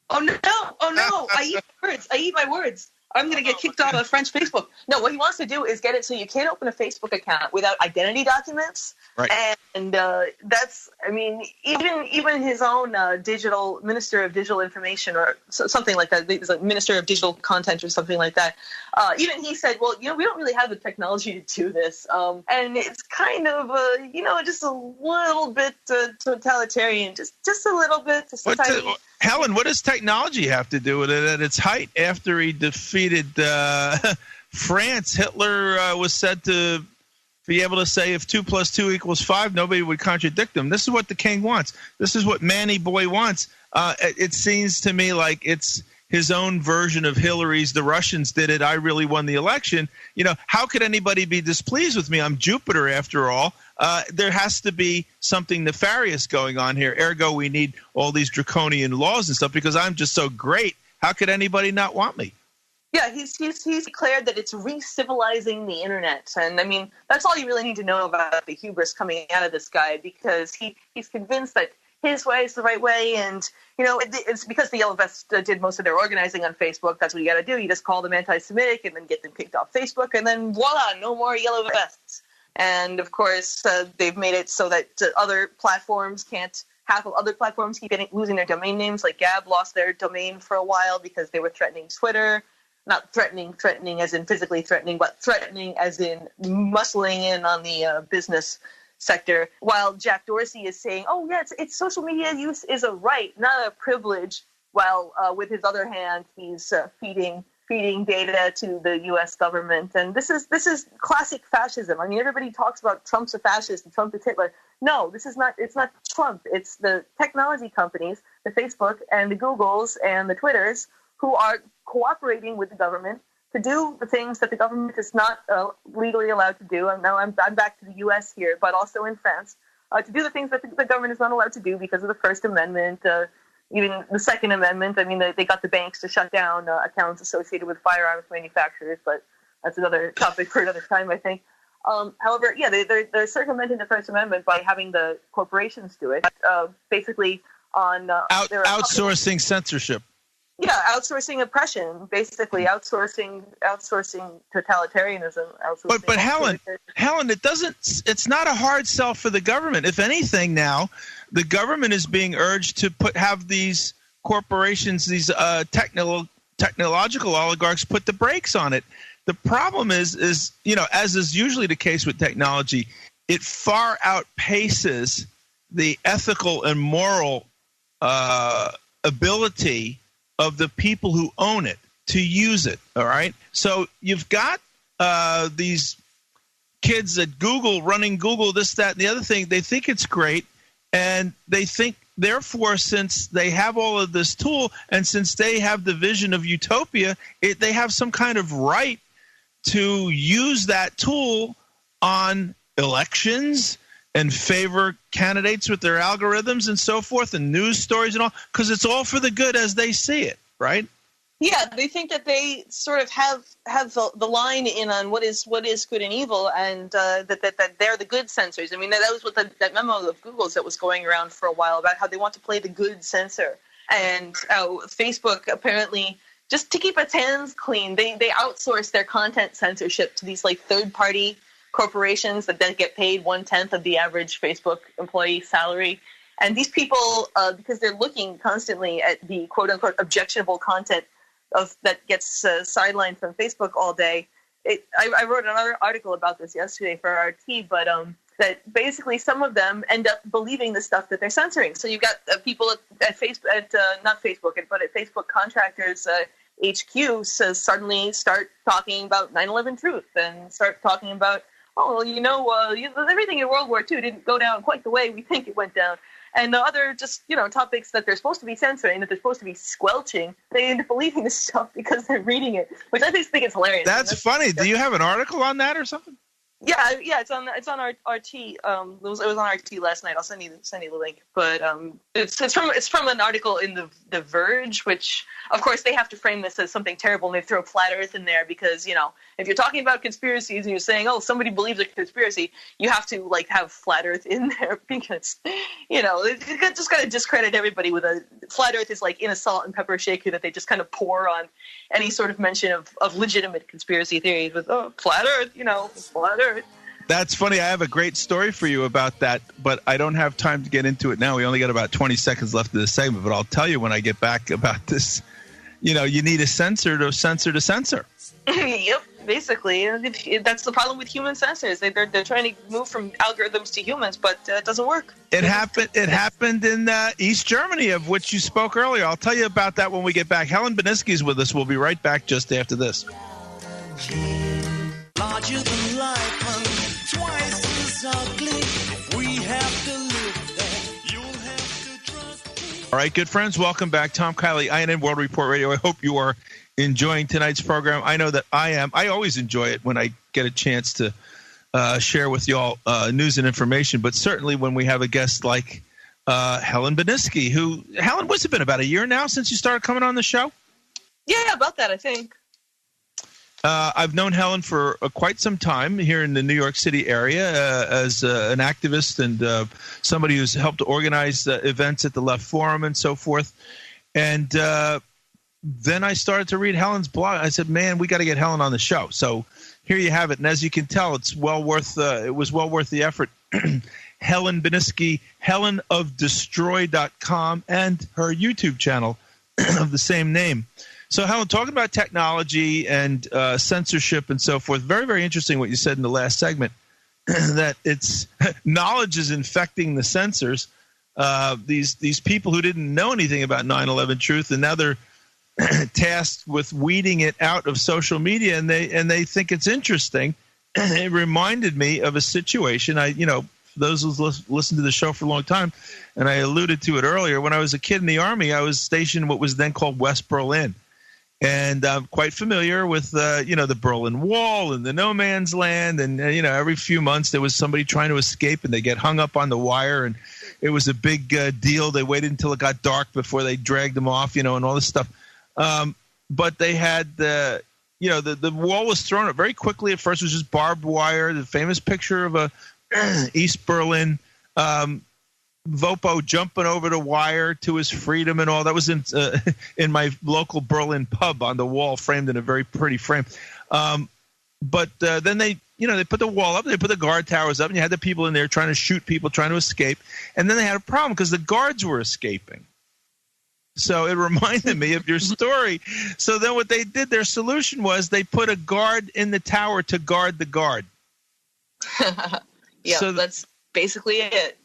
Oh no! I eat words. I'm going to get kicked off of French Facebook. No, what he wants to do is get it so you can't open a Facebook account without identity documents. Right. And that's, I mean, even his own digital minister of digital information or something like that, he's like minister of digital content or something like that. Even he said, well, we don't really have the technology to do this. And it's kind of, just a little bit totalitarian, just a little bit. Helen, what does technology have to do with it? At its height, after he defeated France, Hitler was said to be able to say if 2 + 2 = 5, nobody would contradict him. This is what the king wants. This is what Manny Boy wants. It seems to me like it's his own version of Hillary's "the Russians did it, I really won the election." How could anybody be displeased with me? I'm Jupiter, after all. There has to be something nefarious going on here. Ergo, we need all these draconian laws and stuff because I'm just so great. How could anybody not want me? Yeah, he's declared that it's re-civilizing the internet. And, I mean, that's all you really need to know about the hubris coming out of this guy, because he's convinced that his way is the right way. And, it's because the Yellow Vests did most of their organizing on Facebook. That's what you got to do. You just call them anti-Semitic and then get them kicked off Facebook. And then voila, no more Yellow Vests. And, of course, they've made it so that other platforms can't. Half of other platforms keep losing their domain names. Like Gab lost their domain for a while because they were threatening Twitter. Not threatening as in physically threatening, but threatening as in muscling in on the business sector. While Jack Dorsey is saying, oh, yeah, it's social media use is a right, not a privilege. While with his other hand, he's feeding data to the U.S. government. And this is classic fascism. I mean, everybody talks about Trump's a fascist and Trump is Hitler. No, it's not Trump. It's the technology companies, the Facebook and the Googles and the Twitters, who are cooperating with the government to do the things that the government is not legally allowed to do. And now I'm back to the U.S. here, but also in France, to do the things that the government is not allowed to do because of the First Amendment, even the Second Amendment. I mean, they got the banks to shut down accounts associated with firearms manufacturers, but that's another topic for another time, I think. However, yeah, they're circumventing the First Amendment by having the corporations do it, basically on outsourcing censorship. Yeah, outsourcing oppression, basically outsourcing totalitarianism. But Helen, it's not a hard sell for the government. If anything, now the government is being urged to have these corporations, these technological oligarchs, put the brakes on it. The problem is as is usually the case with technology, it far outpaces the ethical and moral ability of the people who own it to use it. All right. So you've got these kids at Google running Google, this, that, and the other thing. They think it's great. And they think, therefore, since they have all of this tool and since they have the vision of utopia, they have some kind of right to use that tool on elections and favor candidates with their algorithms and so forth and news stories and all, because it's all for the good as they see it, right? Yeah, they think that they sort of have the line in on what is good and evil, and that they're the good censors. I mean, that was what that memo of Google's that was going around for a while about how they want to play the good censor. And Facebook apparently, just to keep its hands clean, they outsource their content censorship to these like third-party corporations that then get paid 1/10 of the average Facebook employee salary. And these people, because they're looking constantly at the quote-unquote objectionable content that gets sidelined from Facebook all day. I wrote another article about this yesterday for RT, but that basically some of them end up believing the stuff that they're censoring. So you've got people at Facebook, not Facebook, but at Facebook contractors HQ suddenly start talking about 9/11 truth and start talking about, everything in World War II didn't go down quite the way we think it went down. And the other just, topics that they're supposed to be censoring, that they're supposed to be squelching, they end up believing this stuff because they're reading it, which I just think is hilarious. That's funny. Do you have an article on that or something? Yeah, it's on our RT. It was on RT last night. I'll send you the link. But it's from an article in the Verge, which of course they have to frame this as something terrible, and they throw flat Earth in there because if you're talking about conspiracies and you're saying somebody believes a conspiracy, you have to have flat Earth in there because you just got to discredit everybody with a flat Earth is like in a salt and pepper shaker that they just kind of pour on any sort of mention of legitimate conspiracy theories with flat Earth, flat Earth. That's funny. I have a great story for you about that, but I don't have time to get into it now. We only got about 20 seconds left of the segment, but I'll tell you when I get back about this. You need a censor to censor. Yep, basically. That's the problem with human censors. They're trying to move from algorithms to humans, but it doesn't work. It happened in East Germany, of which you spoke earlier. I'll tell you about that when we get back. Helen Beniski is with us. We'll be right back just after this. Larger than life and twice as ugly. We have to live there. You'll have to trust me. All right, good friends, welcome back. Tom Kiely, INN World Report Radio. I hope you are enjoying tonight's program. I know that I am. I always enjoy it when I get a chance to share with y'all news and information, but certainly when we have a guest like Helen Beniski, Helen, what's it been, about a year now since you started coming on the show? Yeah, about that, I think. I've known Helen for quite some time here in the New York City area as an activist and somebody who's helped organize events at the Left Forum and so forth. And then I started to read Helen's blog. I said, man, we got to get Helen on the show. So here you have it. And as you can tell, it was well worth the effort. Helen Beniski, Helen of desTroy.com, and her YouTube channel of the same name. So, Helen, talking about technology and censorship and so forth, very, very interesting what you said in the last segment, that it's knowledge is infecting the censors. These people who didn't know anything about 9/11 truth, and now they're tasked with weeding it out of social media, and they think it's interesting. It reminded me of a situation. Those who listened to the show for a long time, and I alluded to it earlier. When I was a kid in the Army, I was stationed in what was then called West Berlin. And I'm quite familiar with, the Berlin Wall and the no man's land. And, every few months there was somebody trying to escape and they get hung up on the wire. And it was a big deal. They waited until it got dark before they dragged them off, and all this stuff. But they had the wall was thrown up very quickly. At first it was just barbed wire. The famous picture of a East Berlin Vopo jumping over the wire to his freedom and all. That was in my local Berlin pub on the wall, framed in a very pretty frame. But then they put the wall up, they put the guard towers up, and you had the people in there trying to shoot people, trying to escape. And then they had a problem because the guards were escaping. So it reminded me of your story. So then what they did, their solution was they put a guard in the tower to guard the guard. Yeah, so that's basically it.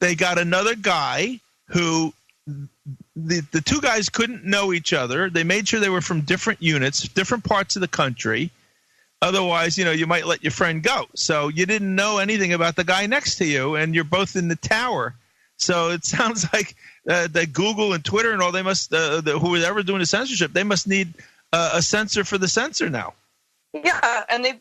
They got another guy who the two guys couldn't know each other. They made sure they were from different units, different parts of the country. Otherwise, you might let your friend go. So you didn't know anything about the guy next to you, and you're both in the tower. So it sounds like that Google and Twitter and all, they must, whoever doing the censorship, they must need a censor for the censor now. Yeah, and they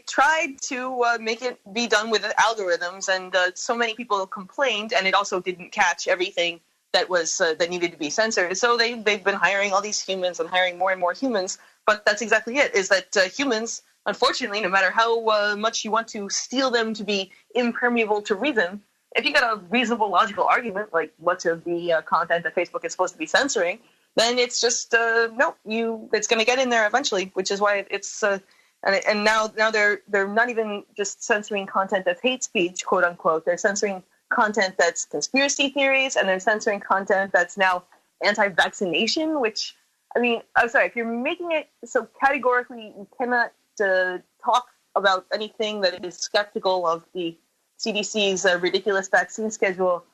tried to make it be done with algorithms, and so many people complained, and it also didn't catch everything that was that needed to be censored. So they've been hiring all these humans and hiring more and more humans. But that's exactly it, is that humans, unfortunately, no matter how much you want to steel them to be impermeable to reason, if you got a reasonable, logical argument, like much of the content that Facebook is supposed to be censoring, then it's just, it's going to get in there eventually, which is why it's, and now they're not even just censoring content that's hate speech, quote unquote. They're censoring content that's conspiracy theories, and they're censoring content that's now anti-vaccination, which, I mean, I'm sorry, if you're making it so categorically you cannot talk about anything that is skeptical of the CDC's ridiculous vaccine schedule,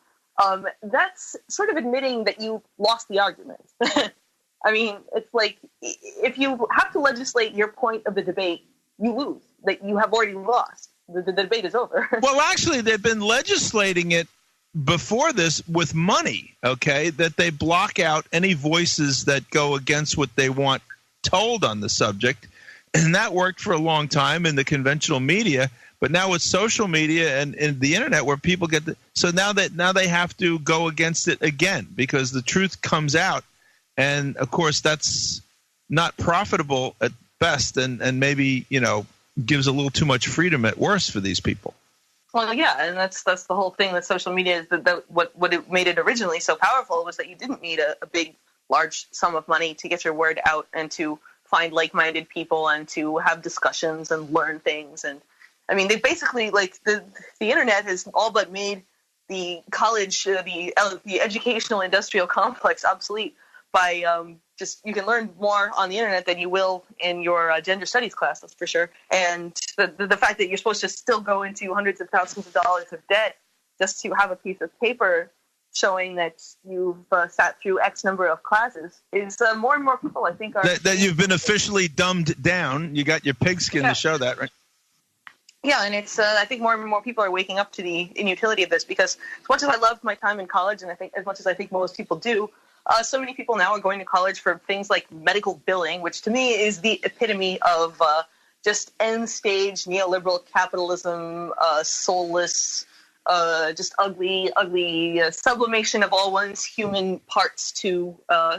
that's sort of admitting that you lost the argument. I mean, it's like, if you have to legislate your point of the debate, you lose. That you have already lost. The debate is over. Well, actually, they've been legislating it before this with money, okay, that they block out any voices that go against what they want told on the subject And that worked for a long time in the conventional media. But now with social media and the internet, where people get so now they have to go against it again because the truth comes out, and of course that's not profitable at best, and maybe gives a little too much freedom at worst for these people. Well, yeah, and that's the whole thing that social media is. What it made it originally so powerful was that you didn't need a big, large sum of money to get your word out and to find like-minded people and to have discussions and learn things. And I mean, they basically, like, the internet has all but made the college, the educational industrial complex obsolete by just, you can learn more on the internet than you will in your gender studies class, that's for sure. And the fact that you're supposed to still go into hundreds of thousands of dollars of debt just to have a piece of paper showing that you've sat through X number of classes is more and more people, I think, are... That you've been officially dumbed down. You got your pigskin to show that, right? Yeah, and it's I think more and more people are waking up to the inutility of this, because as much as I loved my time in college, and I think as much as I think most people do, so many people now are going to college for things like medical billing, which to me is the epitome of just end-stage neoliberal capitalism, soulless... just ugly sublimation of all one's human parts to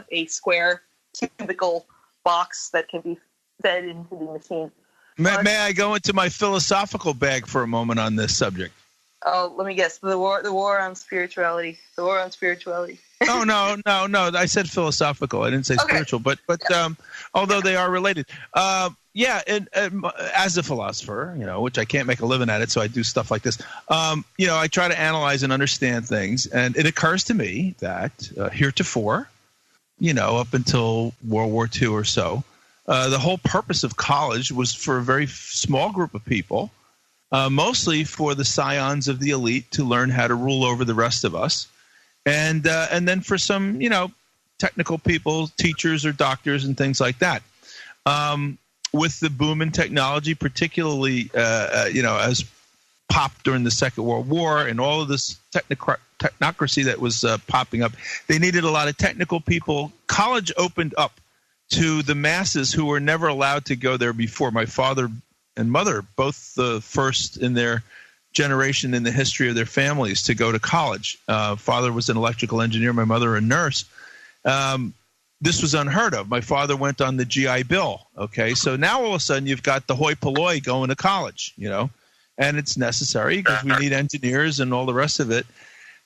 a square cubical box that can be fed into the machine. May I go into my philosophical bag for a moment on this subject? Oh, let me guess. The war on spirituality. The war on spirituality. No. I said philosophical. I didn't say spiritual, but although they are related. Yeah, and as a philosopher, which I can't make a living at it, so I do stuff like this. I try to analyze and understand things, and it occurs to me that heretofore, up until World War II or so, the whole purpose of college was for a very small group of people, mostly for the scions of the elite to learn how to rule over the rest of us, and then for some, technical people, teachers or doctors and things like that. With the boom in technology, particularly, as popped during the Second World War and all of this technocracy that was popping up, they needed a lot of technical people. College opened up to the masses who were never allowed to go there before. My father and mother, both the first in their generation in the history of their families to go to college. Father was an electrical engineer, my mother a nurse. This was unheard of. My father went on the GI Bill, okay? So now all of a sudden you've got the hoi polloi going to college, and it's necessary because we need engineers and all the rest of it.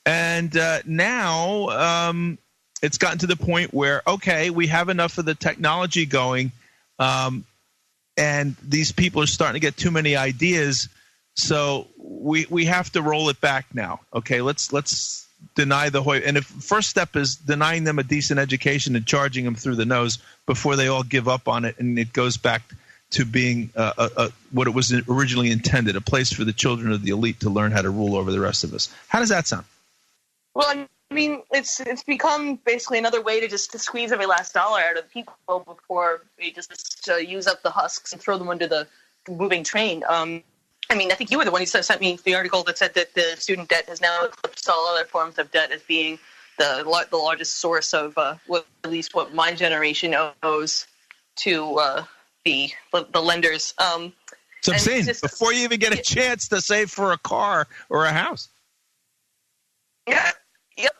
And now it's gotten to the point where, okay, we have enough of the technology going, and these people are starting to get too many ideas, so we have to roll it back now, okay? Let's deny the hoi. And the first step is denying them a decent education and charging them through the nose before they all give up on it, and it goes back to being what it was originally intended, a place for the children of the elite to learn how to rule over the rest of us. How does that sound? Well, I mean, it's become basically another way to squeeze every last dollar out of people before they just use up the husks and throw them under the moving train. I mean, I think you were the one who sent me the article that said that the student debt has now eclipsed all other forms of debt as being the largest source of at least what my generation owes to the lenders. So I'm saying, before you even get a chance to save for a car or a house. Yeah. Yep.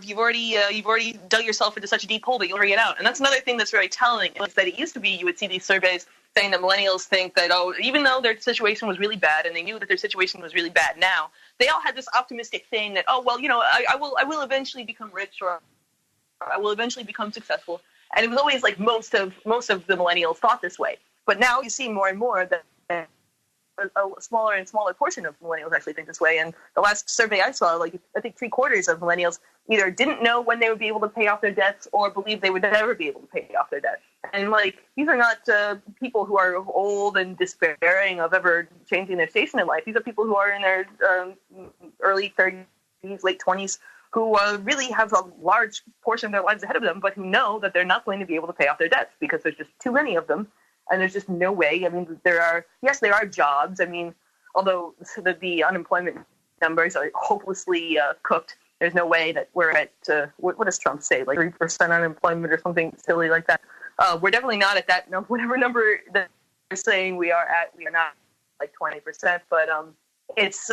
You've already dug yourself into such a deep hole that you'll never get out. And that's another thing that's very telling, is that it used to be you would see these surveys saying that millennials think that, even though their situation was really bad, and they knew that their situation was really bad now, they all had this optimistic thing that, I will eventually become rich, or I will eventually become successful. And it was always like most of the millennials thought this way. But now you see more and more that a smaller and smaller portion of millennials actually think this way. And the last survey I saw, I think 3/4 of millennials either didn't know when they would be able to pay off their debts or believed they would never be able to pay off their debts. And these are not people who are old and despairing of ever changing their station in life. These are people who are in their early 30s, late 20s, who really have a large portion of their lives ahead of them, but who know that they're not going to be able to pay off their debts because there's just too many of them. And there's just no way. I mean, there are jobs. I mean, although the unemployment numbers are hopelessly cooked, there's no way that we're at, what does Trump say, like 3% unemployment or something silly like that. We're definitely not at that number, whatever number that they're saying we are at. We are not like 20%, but it's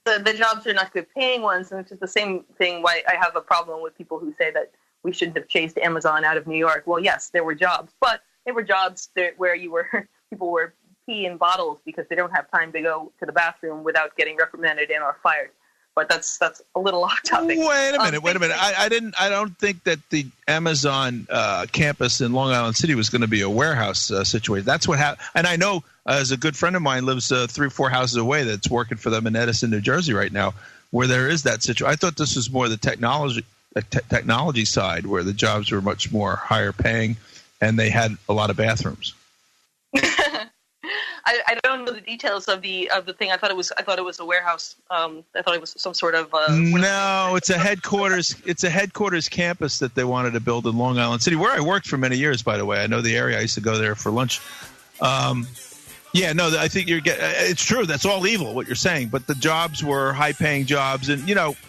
the jobs are not good paying ones, and it's just the same thing why I have a problem with people who say that we shouldn't have chased Amazon out of New York. Well, yes, there were jobs, but they were jobs where people were pee in bottles because they don't have time to go to the bathroom without getting reprimanded and or fired. But that's a little off topic. Wait a minute. I don't think that the Amazon campus in Long Island City was going to be a warehouse situation. That's what happened. And I know, as a good friend of mine lives 3 or 4 houses away that's working for them in Edison, New Jersey right now, where there is that situation. I thought this was more the technology side, where the jobs were much more higher paying, and they had a lot of bathrooms. I don't know the details of the thing. I thought it was a warehouse. I thought it was some sort of. No, it's a headquarters. It's a headquarters campus that they wanted to build in Long Island City, where I worked for many years. By the way, I know the area. I used to go there for lunch. I think it's true. That's all evil what you're saying, but the jobs were high-paying jobs, and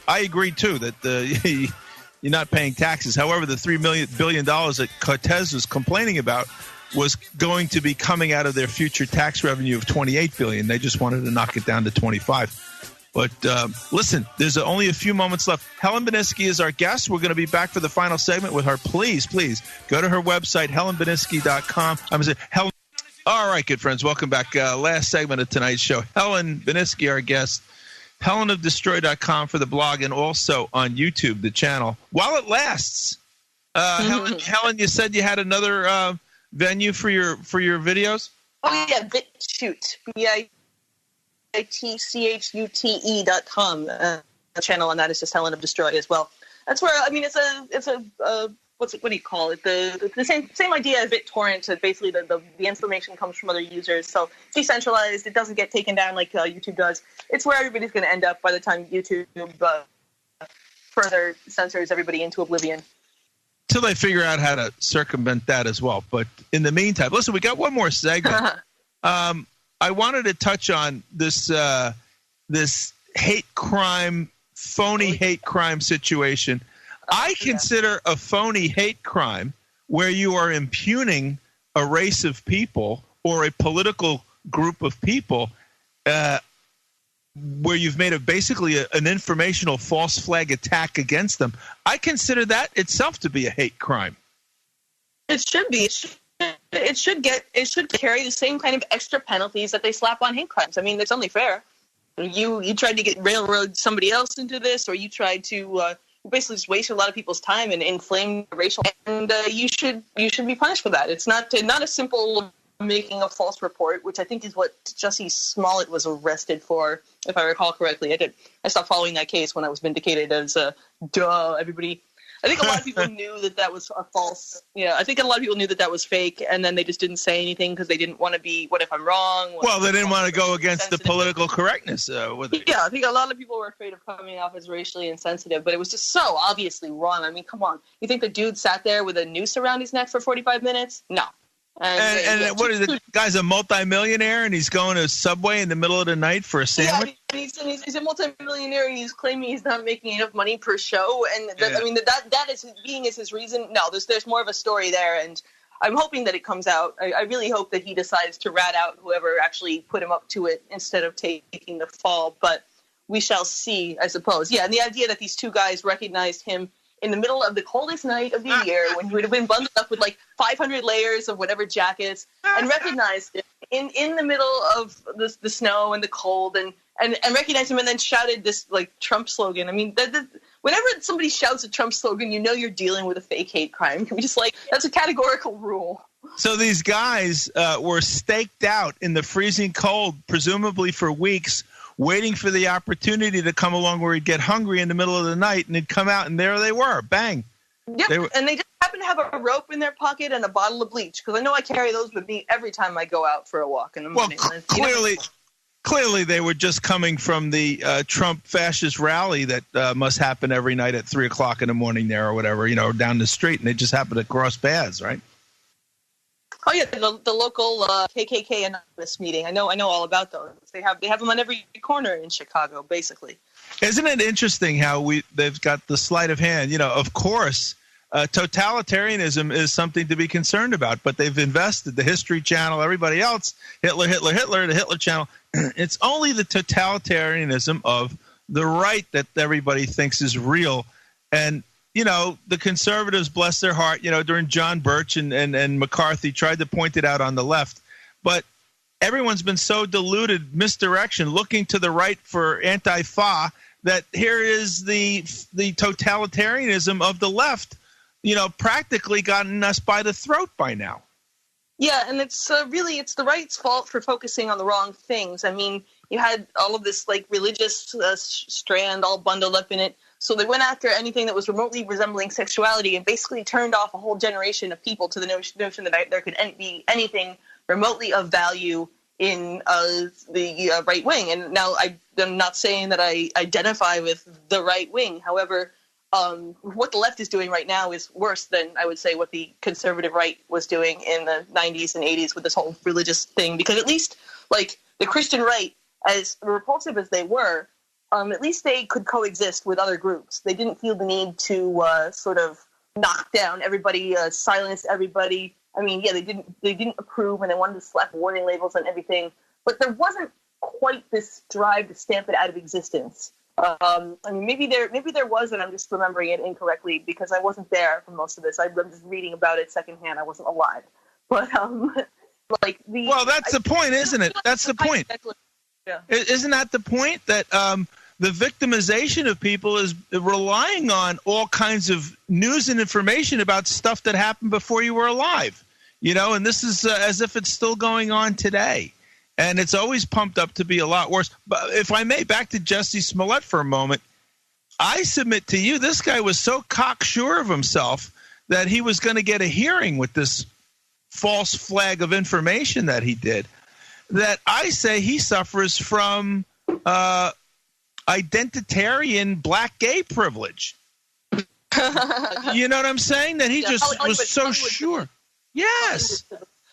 I agree too that you're not paying taxes. However, the $3 billion that Cortez was complaining about was going to be coming out of their future tax revenue of $28 billion. They just wanted to knock it down to 25. But listen, there's only a few moments left. Helen Beniski is our guest. We're going to be back for the final segment with her. Please go to her website, helenbeniski.com. I'm going to say Helen. All right, good friends, welcome back. Last segment of tonight's show. Helen Beniski, our guest. HelenofDesTroy.com for the blog, and also on YouTube, the channel. While it lasts, Helen, you said you had another venue for your videos? Oh yeah, BitChute, BITCHUTE.com. The channel on that is just Helen of DesTroy as well. That's where it's a what do you call it? The same idea as BitTorrent. So basically, the information comes from other users, so it's decentralized. It doesn't get taken down like YouTube does. It's where everybody's going to end up by the time YouTube further censors everybody into oblivion. Till they figure out how to circumvent that as well. But in the meantime, listen, we got one more segment. I wanted to touch on this hate crime, phony hate crime situation. I consider a phony hate crime where you are impugning a race of people or a political group of people where you've made basically an informational false flag attack against them. I consider that itself to be a hate crime. It should be. It should carry the same kind of extra penalties that they slap on hate crimes. I mean, it's only fair. You tried to railroad somebody else into this, or you tried to basically just waste a lot of people's time and inflame racial, and you should be punished for that. It's not a simple making a false report, which I think is what Jussie Smollett was arrested for, if I recall correctly. I stopped following that case when I was vindicated as everybody. I think a lot of people knew that was a false. Yeah, I think a lot of people knew that was fake, and then they just didn't say anything because they didn't want to be. What if I'm wrong? Well, they didn't want to go against the political correctness. Yeah, I think a lot of people were afraid of coming off as racially insensitive, but it was just so obviously wrong. I mean, come on. You think the dude sat there with a noose around his neck for 45 minutes? No. And what is it? The guy's a multimillionaire, and he's going to Subway in the middle of the night for a sandwich. Yeah, he's a multimillionaire, and he's claiming he's not making enough money per show. And that is his reason. No, there's more of a story there, and I'm hoping that it comes out. I really hope that he decides to rat out whoever actually put him up to it instead of taking the fall. But we shall see, I suppose. Yeah, and the idea that these two guys recognized him in the middle of the coldest night of the year, when he would have been bundled up with like 500 layers of whatever jackets, and recognized him in the middle of the snow and the cold, and recognized him, and then shouted this like Trump slogan. I mean, whenever somebody shouts a Trump slogan, you know you're dealing with a fake hate crime. Can we just that's a categorical rule. So these guys were staked out in the freezing cold, presumably for weeks, waiting for the opportunity to come along where he'd get hungry in the middle of the night, and he'd come out, and there they were. Bang. Yep, and they just happen to have a rope in their pocket and a bottle of bleach, because I know I carry those with me every time I go out for a walk in the morning. Well, clearly they were just coming from the Trump fascist rally that must happen every night at 3 o'clock in the morning there or whatever, down the street, and they just happened to cross paths, right? Oh yeah, the local KKK anonymous meeting. I know all about those. They have them on every corner in Chicago, basically. Isn't it interesting how they've got the sleight of hand? Of course, totalitarianism is something to be concerned about. But they've invested, the History Channel, everybody else, Hitler, the Hitler Channel. It's only the totalitarianism of the right that everybody thinks is real. And, the conservatives, bless their heart, during John Birch and McCarthy tried to point it out on the left. But everyone's been so deluded, misdirection, looking to the right for anti-fa, that here is the totalitarianism of the left, practically gotten us by the throat by now. Yeah, and it's it's the right's fault for focusing on the wrong things. I mean, you had all of this religious strand all bundled up in it. So they went after anything that was remotely resembling sexuality and basically turned off a whole generation of people to the notion that there could be anything remotely of value in the right wing. And now I'm not saying that I identify with the right wing. However, what the left is doing right now is worse than, I would say, what the conservative right was doing in the 90s and 80s with this whole religious thing. Because at least, the Christian right, as repulsive as they were, at least they could coexist with other groups. They didn't feel the need to sort of knock down everybody, silence everybody. I mean, yeah, they didn't approve, and they wanted to slap warning labels on everything. But there wasn't quite this drive to stamp it out of existence. I mean, maybe there was, and I'm just remembering it incorrectly because I wasn't there for most of this. I'm just reading about it secondhand. I wasn't alive. But that's the point, isn't it? That's the point. Yeah. Isn't that the point, that the victimization of people is relying on all kinds of news and information about stuff that happened before you were alive, and this is as if it's still going on today. And it's always pumped up to be a lot worse. But if I may, back to Jesse Smollett for a moment, I submit to you, this guy was so cocksure of himself that he was going to get a hearing with this false flag of information that he did, that I say he suffers from identitarian black gay privilege. You know what I'm saying? That he just was so sure. Yes.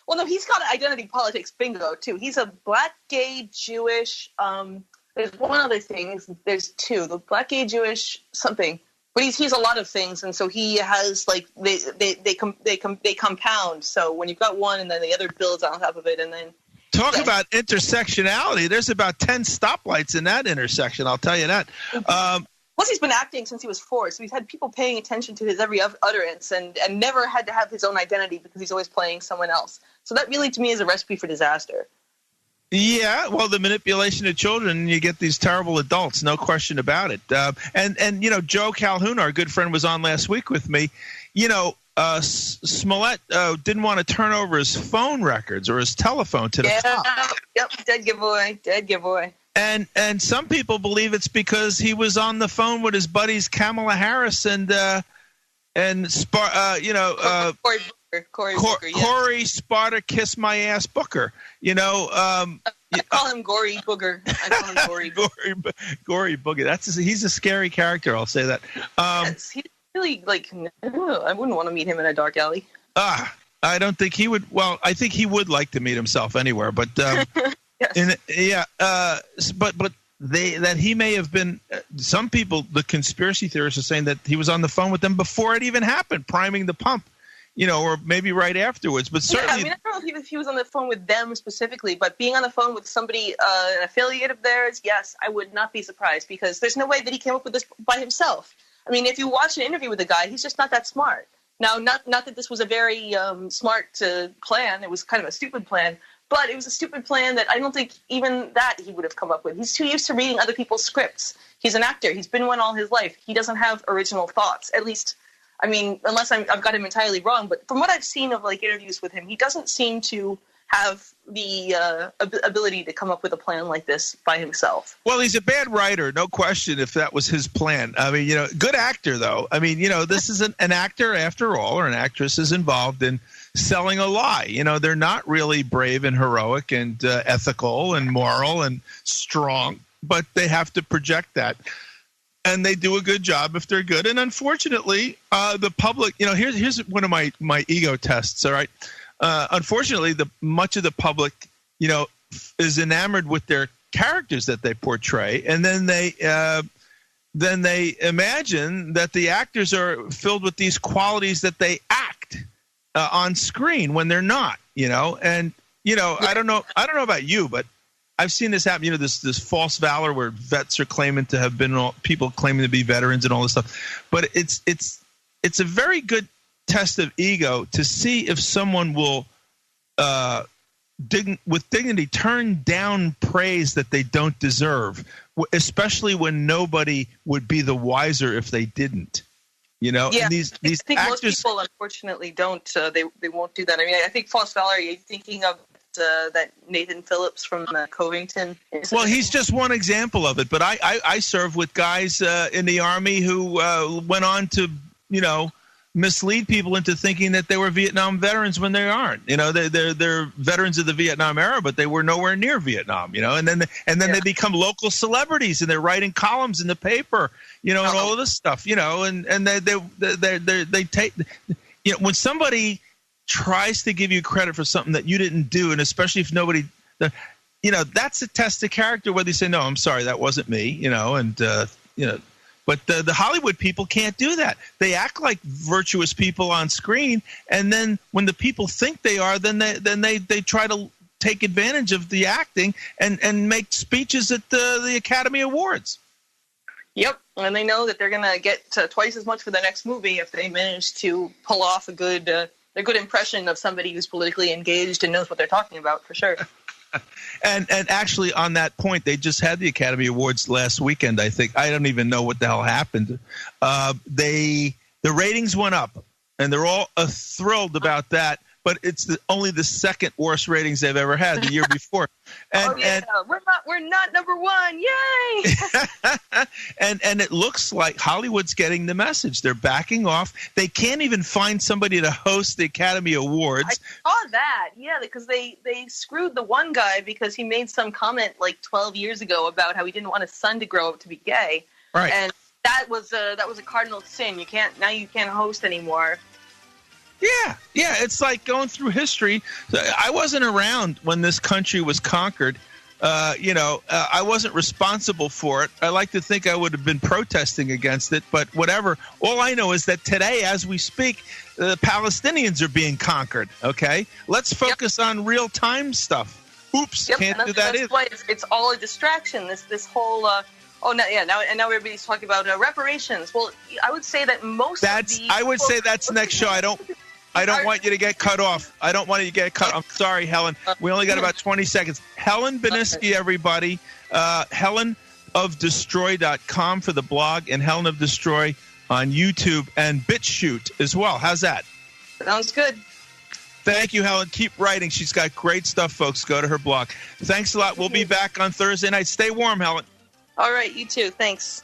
Well, no, he's got identity politics bingo, too. He's a black, gay, Jewish. There's one other thing. There's two. The black, gay, Jewish something. But he's a lot of things, and so he has, they compound. So when you've got one and then the other builds on top of it, and then... Talk about intersectionality. There's about 10 stoplights in that intersection, I'll tell you that. Plus, he's been acting since he was 4, so he's had people paying attention to his every utterance and never had to have his own identity because he's always playing someone else. So that really, to me, is a recipe for disaster. Yeah, well, the manipulation of children, you get these terrible adults, no question about it. And Joe Calhoun, our good friend, was on last week with me. Smollett didn't want to turn over his phone records or his telephone to the cops. Yep, dead giveaway. And some people believe it's because he was on the phone with his buddies Kamala Harris and Cory Booker, Cory Sparta Kiss My Ass Booker. I call him Gory Booger. Gory Booger. He's a scary character. I'll say that. Yes, he's really I wouldn't want to meet him in a dark alley. I don't think he would. Well, I think he would like to meet himself anywhere, but. Yes. But that he may have been. Some people, the conspiracy theorists, are saying that he was on the phone with them before it even happened, priming the pump, or maybe right afterwards. But certainly, I don't know if he was on the phone with them specifically, but being on the phone with somebody, an affiliate of theirs, yes, I would not be surprised because there's no way that he came up with this by himself. I mean, if you watch an interview with the guy, he's just not that smart. Now, not that this was a very smart plan; it was kind of a stupid plan. But it was a stupid plan that I don't think even that he would have come up with. He's too used to reading other people's scripts. He's an actor. He's been one all his life. He doesn't have original thoughts. At least, I mean, unless I've got him entirely wrong. But from what I've seen of interviews with him, he doesn't seem to have the ability to come up with a plan like this by himself. Well, he's a bad writer, no question, if that was his plan. I mean, good actor, though. I mean, this is an actor after all, or an actress is involved in selling a lie. They're not really brave and heroic and ethical and moral and strong, but they have to project that. And they do a good job if they're good. And unfortunately, the public, here's one of my ego tests, all right? Unfortunately, much of the public, is enamored with their characters that they portray, and then they then they imagine that the actors are filled with these qualities that they act on screen when they're not, and I don't know about you, but I've seen this happen, this false valor where vets are claiming to have been people claiming to be veterans and all this stuff. But it's a very good test of ego to see if someone will with dignity turn down praise that they don't deserve, especially when nobody would be the wiser if they didn't. Yeah, and these I think actors, most people unfortunately don't. They won't do that. I mean, I think false valor. Are you thinking of that Nathan Phillips from Covington? Well, he's just one example of it. But I served with guys in the Army who went on to mislead people into thinking that they were Vietnam veterans when they aren't. They're veterans of the Vietnam era, but they were nowhere near Vietnam. And then they become local celebrities and they're writing columns in the paper. And all of this stuff. And they take. When somebody tries to give you credit for something that you didn't do, and especially if nobody, that's a test of character. Whether you say no, I'm sorry, that wasn't me. But the Hollywood people can't do that. They act like virtuous people on screen, and then when the people think they are, then they try to take advantage of the acting and make speeches at the Academy Awards. Yep, and they know that they're going to get twice as much for the next movie if they manage to pull off a good impression of somebody who's politically engaged and knows what they're talking about, for sure. And actually, on that point, they just had the Academy Awards last weekend, I think. I don't even know what the hell happened. The ratings went up, and they're all thrilled about that. But it's only the second worst ratings they've ever had the year before. And we're not number one, yay! and it looks like Hollywood's getting the message. They're backing off. They can't even find somebody to host the Academy Awards. I saw that, yeah, because they screwed the one guy because he made some comment like 12 years ago about how he didn't want his son to grow up to be gay. Right. And that was a cardinal sin. You can't host anymore. Yeah, it's like going through history. I wasn't around when this country was conquered. I wasn't responsible for it. I like to think I would have been protesting against it, but whatever. All I know is that today, as we speak, the Palestinians are being conquered, okay? Let's focus on real-time stuff. Oops, can't do that either. That's why it's all a distraction, this whole... now everybody's talking about reparations. Well, I would say that I would say that's next show. I don't want you to get cut off. I don't want you to get cut. I'm sorry, Helen. We only got about 20 seconds. Helen Beniski, everybody. HelenofDesTroy.com for the blog, and Helen of DesTroy on YouTube and BitChute as well. How's that? Sounds good. Thank you, Helen. Keep writing. She's got great stuff, folks. Go to her blog. Thanks a lot. We'll be back on Thursday night. Stay warm, Helen. All right, you too. Thanks.